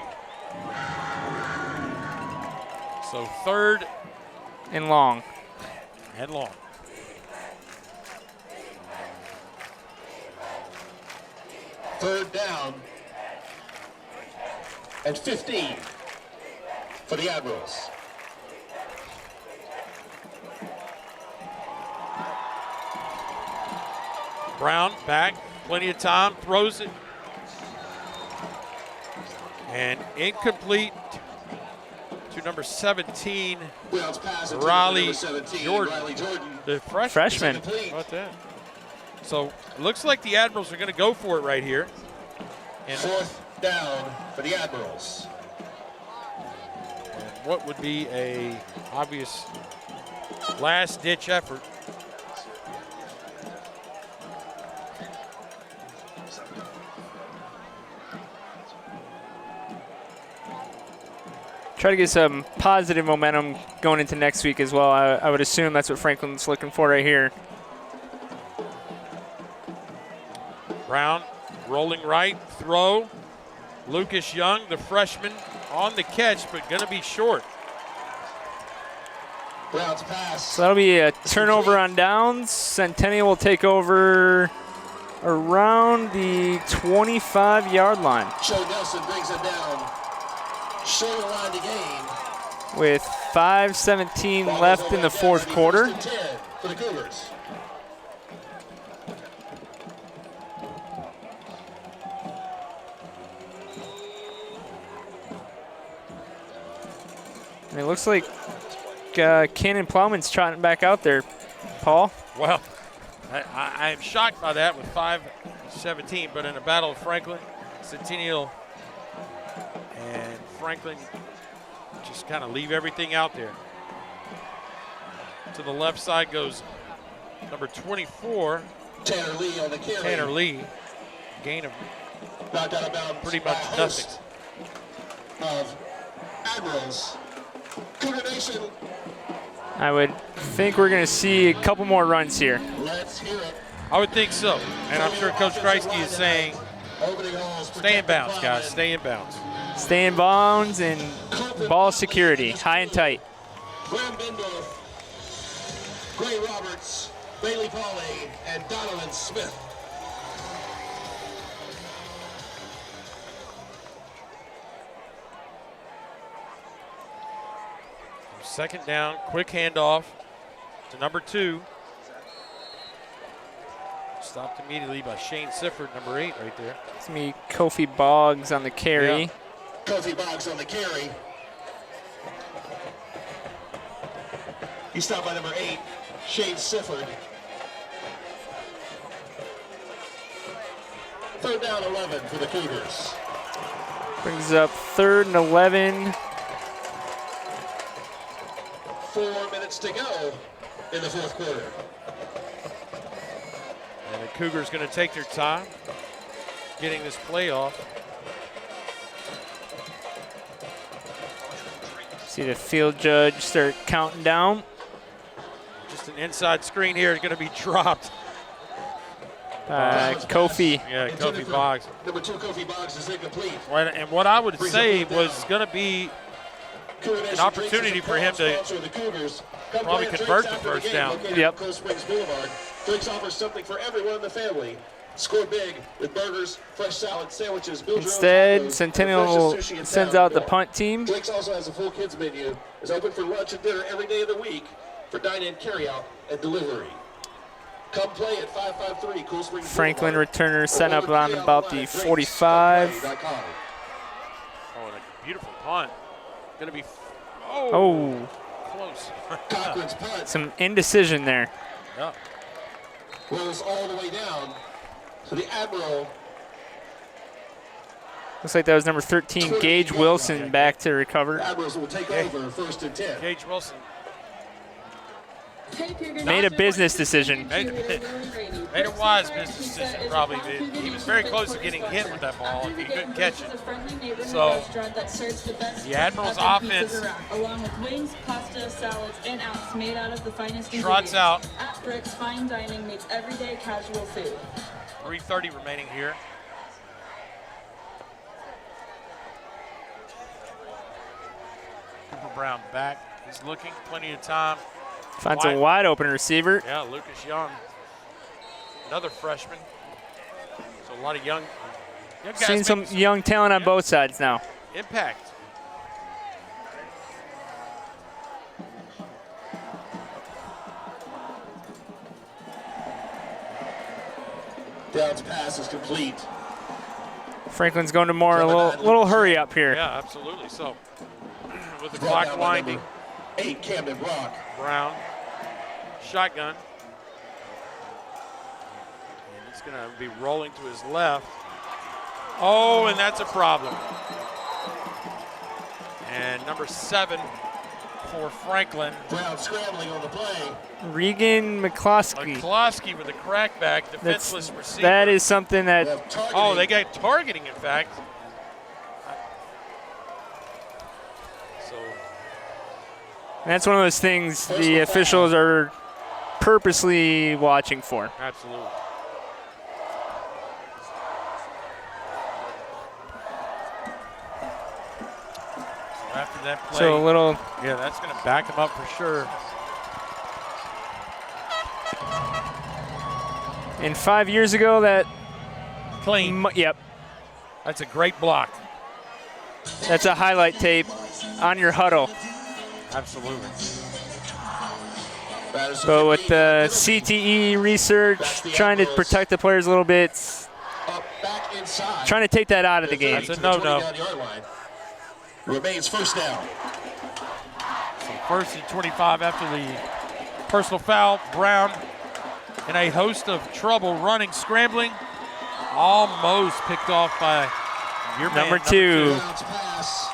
So third And long. and long. Third down and 15 for the Admirals. Brown back, plenty of time, throws it. And incomplete to number 17, Bounce pass into Riley number 17, Jordan. Riley Jordan. the freshman. Freshman. Complete. How about that? So it looks like the Admirals are going to go for it right here. And Fourth down for the Admirals. what would be a obvious last-ditch effort. Try to get some positive momentum going into next week as well. I would assume that's what Franklin's looking for right here. Brown rolling right, throw. Lucas Young, the freshman, on the catch, but going to be short. Brown's pass. So that'll be a turnover on downs. Centennial will take over around the 25-yard line. Joe Nelson brings it down. Short line to gain. With 5:17 left in the fourth quarter. 10 for the Cougars. And it looks like Cannon Plowman's trotting back out there, Paul. Well, I am shocked by that with 5:17, but in a battle of Franklin, Centennial and Franklin just kind of leave everything out there. To the left side goes number 24, Tanner Lee on the carry. Tanner Lee. Gain of Knocked out of bounds pretty by much a nothing. host of Admirals. Cougar Nation, I would think we're going to see a couple more runs here. let's hear it. I would think so. And I'm sure Coach Kreisky is saying, Opening holes stay in protected bounds, by guys, stay in bounds. Stay in bounds and ball security, high and tight. Graham Bendorf, Gray Roberts, Bailey Pauley, and Donovan Smith. Second down, quick handoff to number 2. Stopped immediately by Shane Sifford, number 8 right there. It's going to be Kofi Boggs on the carry. Yeah. Kofi Boggs on the carry. He stopped by number 8, Shane Sifford. Third down 11 for the Cougars. Brings up 3rd and 11. 4 minutes to go in the fourth quarter. And the Cougars going to take their time getting this play off. See the field judge start counting down. Just an inside screen here is going to be dropped. Kofi. Yeah, Kofi Boggs. Number 2, Kofi Boggs is incomplete. And what I would say was going to be an opportunity for him to probably convert the first down. Yep. Cold Springs Boulevard. Drinks offers something for everyone in the family. Score big with burgers, fresh salad, sandwiches. Build your own Instead, tacos, Centennial the freshest sushi in sends town. out the punt team. Drinks also has a full kids menu. It's open for lunch and dinner every day of the week for dine-in, carry-out, and delivery. Come play at 553 Cool Springs Franklin Boulevard. returner set up Or on order about online the at 45. drinks.com. Oh, and a beautiful punt. Going to be, Oh, close. Cochran's punt some indecision there. Yeah. rolls all the way down. So the Admiral Looks like that was number 13, Gage Wilson, back to recover. Admirals will take over first and 10. Gage Wilson Made a business decision. made a wise business decision, probably. He was very close to getting hit with that ball if he couldn't catch it. So the Admirals offense along with wings, pasta, salads, and apps made out of the finest trots ingredients. out. At Bricks, fine dining meets everyday casual food. 3:30 remaining here. Cooper Brown back. He's looking, plenty of time. Finds a wide open receiver. Yeah, Lucas Young, another freshman. So a lot of young guys Seen some making young talent on both sides now. impact. Downs pass is complete. Franklin's going to more a little hurry up here. Yeah, absolutely. So with the clock winding, 8, Camden Brock. Brown, shotgun. And he's going to be rolling to his left. Oh, and that's a problem. And number 7 for Franklin. Brown scrambling on the play. Regan McCloskey. McCloskey with a crackback, defenseless receiver. That is something that. Oh, they got targeting, in fact. So That's one of those things the officials are purposely watching for. absolutely. So after that play, So a little. yeah, that's going to back him up for sure. And 5 years ago, that. Clean. Yep. That's a great block. That's a highlight tape on your huddle. Absolutely. But with the CTE research, trying to protect the players a little bit, Back inside. trying to take that out of the game. That's a no-no. Remains first down. So first and 25 after the personal foul. Brown in a host of trouble, running, scrambling, almost picked off by your man, Number two. Bounce pass.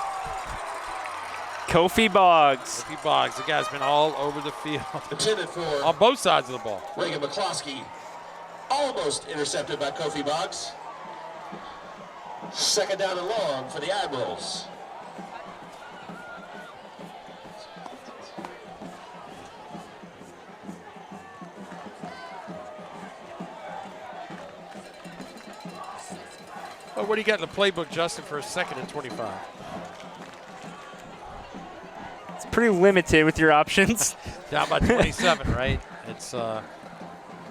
Kofi Boggs. Kofi Boggs, the guy's been all over the field Intended for on both sides of the ball. Regan McCloskey. Almost intercepted by Kofi Boggs. Second down and long for the Admirals. Well, what do you got in the playbook, Justin, for a second and 25? It's pretty limited with your options. Down by 27, right? It's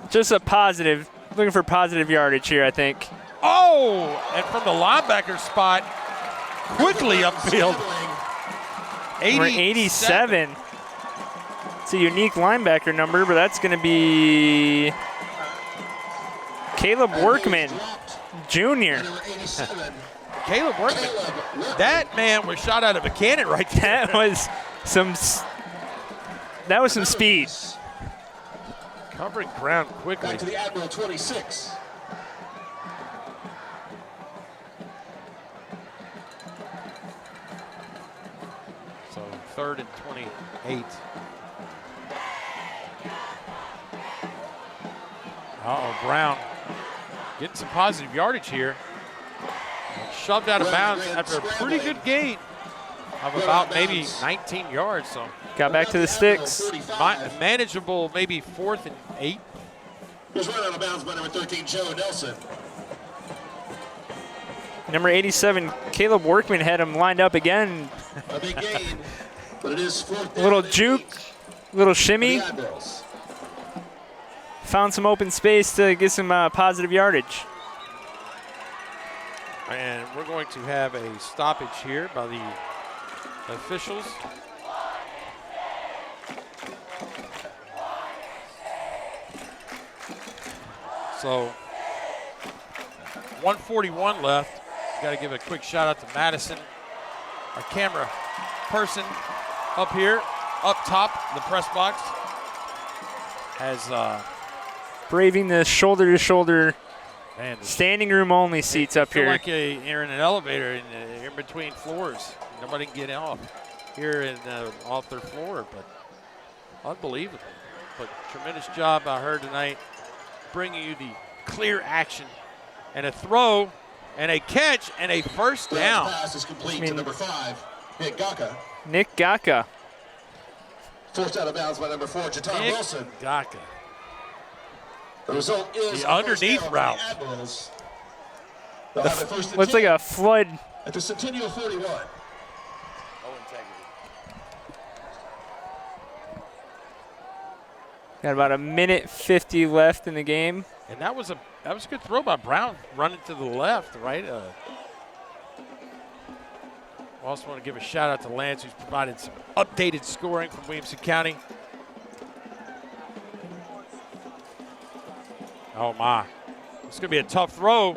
Just a positive. Looking for positive yardage here, I think. oh, and from the linebacker spot, quickly upfield. We're 87. It's a unique linebacker number, but that's going to be Caleb Workman, Jr. Number 87. Caleb Workman. That man was shot out of a cannon right there. That was some speed. Covering ground quickly. Back to the Admiral 26. So third and 28. Brown getting some positive yardage here. Shoved out of bounds after a pretty good gain of about maybe 19 yards. So Got back to the sticks. manageable, maybe 4th and 8. Was run out of bounds by number 13, Joe Nelson. Number 87, Caleb Workman had him lined up again. A big gain, but it is 4th down. Little juke, little shimmy. The Admirals. Found some open space to get some positive yardage. And we're going to have a stoppage here by the officials. So 1:41 left. Got to give a quick shout out to Madison, our camera person up here, up top, the press box. Has Braving the shoulder-to-shoulder man, standing room only seats up feel here. like you're in an elevator and you're in between floors. Nobody can get off here and off their floor, but unbelievable. But tremendous job I heard tonight, bringing you the clear action and a throw and a catch and a first down. Pass is complete to number 5, Nick Gaka. Nick Gaka. Forced out of bounds by number 4, Jatan Nick Wilson. Gaka. The result is The underneath first down route. for the Admirals. They'll have it first and Looks like 10 a flood. at the Centennial 41. Got about 1:50 left in the game. And that was a good throw by Brown, running to the left, right? Also want to give a shout out to Lance, who's provided some updated scoring from Williamson County. Oh my, it's going to be a tough throw.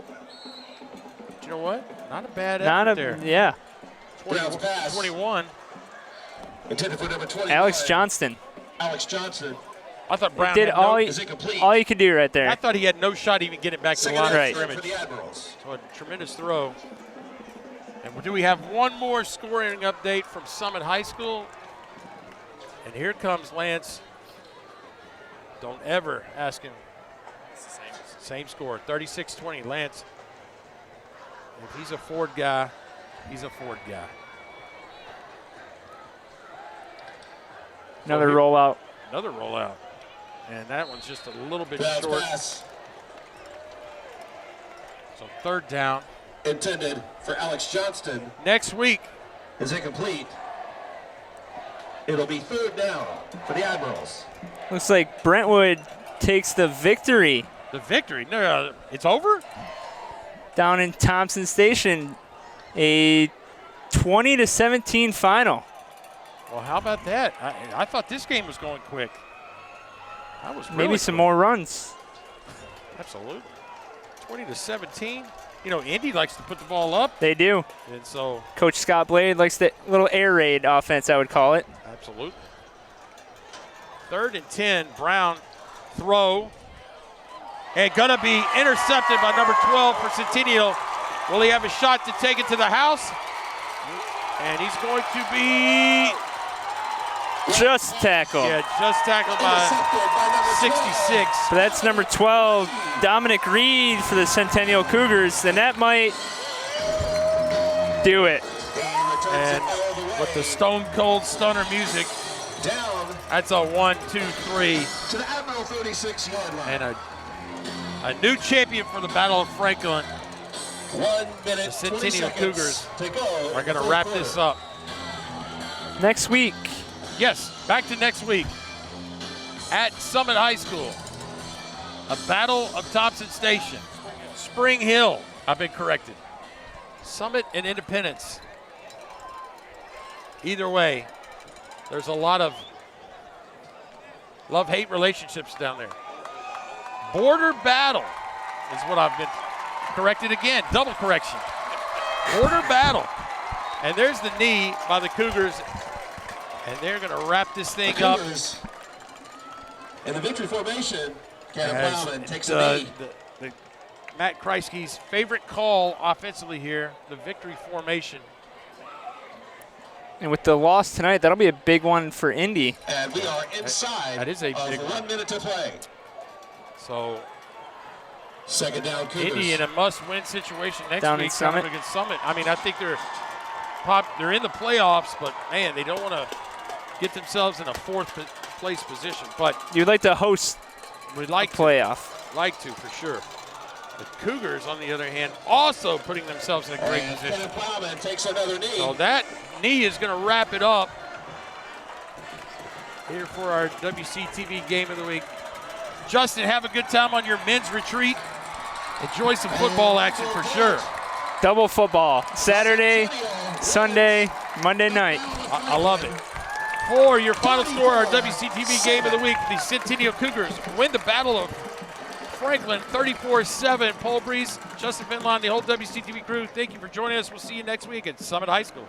know what? Not a bad Not effort a there. yeah. 21. Intended for number 21. Alex Johnston Alex Johnson. I thought Brown did had all Is it complete? all you could do right there. I thought he had no shot even getting back to the Second line down of for scrimmage. the Admirals. So a tremendous throw. And do we have one more scoring update from Summit High School? And here comes Lance. Don't ever ask him. Same score, 36-20. Lance, if he's a Ford guy, he's a Ford guy. Another rollout. Another rollout. And that one's just a little bit Bounce short. pass So third down. intended for Alex Johnston Next week, is incomplete. It'll be third down for the Admirals. Looks like Brentwood takes the victory the victory. No, it's over? down in Thompson Station. A 20-17 final. Well, how about that? I thought this game was going quick. That was really Maybe some quick. more runs. Absolutely. 20-17. You know, Indy likes to put the ball up, They do. and so Coach Scott Blade likes the little air raid offense, I would call it. absolutely. 3rd and 10. Brown throw. And gonna be intercepted by number 12 for Centennial. Will he have a shot to take it to the house? And he's going to be Just tackle. just tackled by 66. So that's number 12, Dominic Reed for the Centennial Cougars. And that might do it. And with the Stone Cold Stunner music, Down that's a 1, 2, 3, to the Admiral 36-yard line. and a new champion for the Battle of Franklin. 1 minute, The Centennial 20 Cougars seconds to go. Are going to wrap this up. Next week, Yes, back to next week at Summit High School. A battle of Thompson Station. Spring Hill, I've been corrected. Summit and Independence. Either way, there's a lot of love-hate relationships down there. Border battle is what I've been corrected again. Double correction. Border battle. And there's the knee by the Cougars. And they're going to wrap this thing up. Cougars in the victory formation. Cam As Plowman takes a knee. the Matt Kreisky's favorite call offensively here, the victory formation. and with the loss tonight, that'll be a big one for Indy. And we are inside That is a of big 1 minute to play. So Second down, Cougars. Indy in a must-win situation next Down in week coming Summit. against Summit. I mean, I think they're in the playoffs, but man, they don't want to get themselves in a fourth place position. But You'd like to host we'd a like playoff. to for sure. The Cougars, on the other hand, also putting themselves in a great And position. Cam Plowman takes another knee. So that knee is going to wrap it up here for our WCTV Game of the Week. Justin, have a good time on your men's retreat. Enjoy some football action for sure. Double football. Saturday, Sunday, Monday night. I love it. For your final score, our WCTV Game of the Week, the Centennial Cougars win the Battle of Franklin 34-7. Paul Breece, Justin Ventline, the whole WCTV crew, thank you for joining us. We'll see you next week at Summit High School.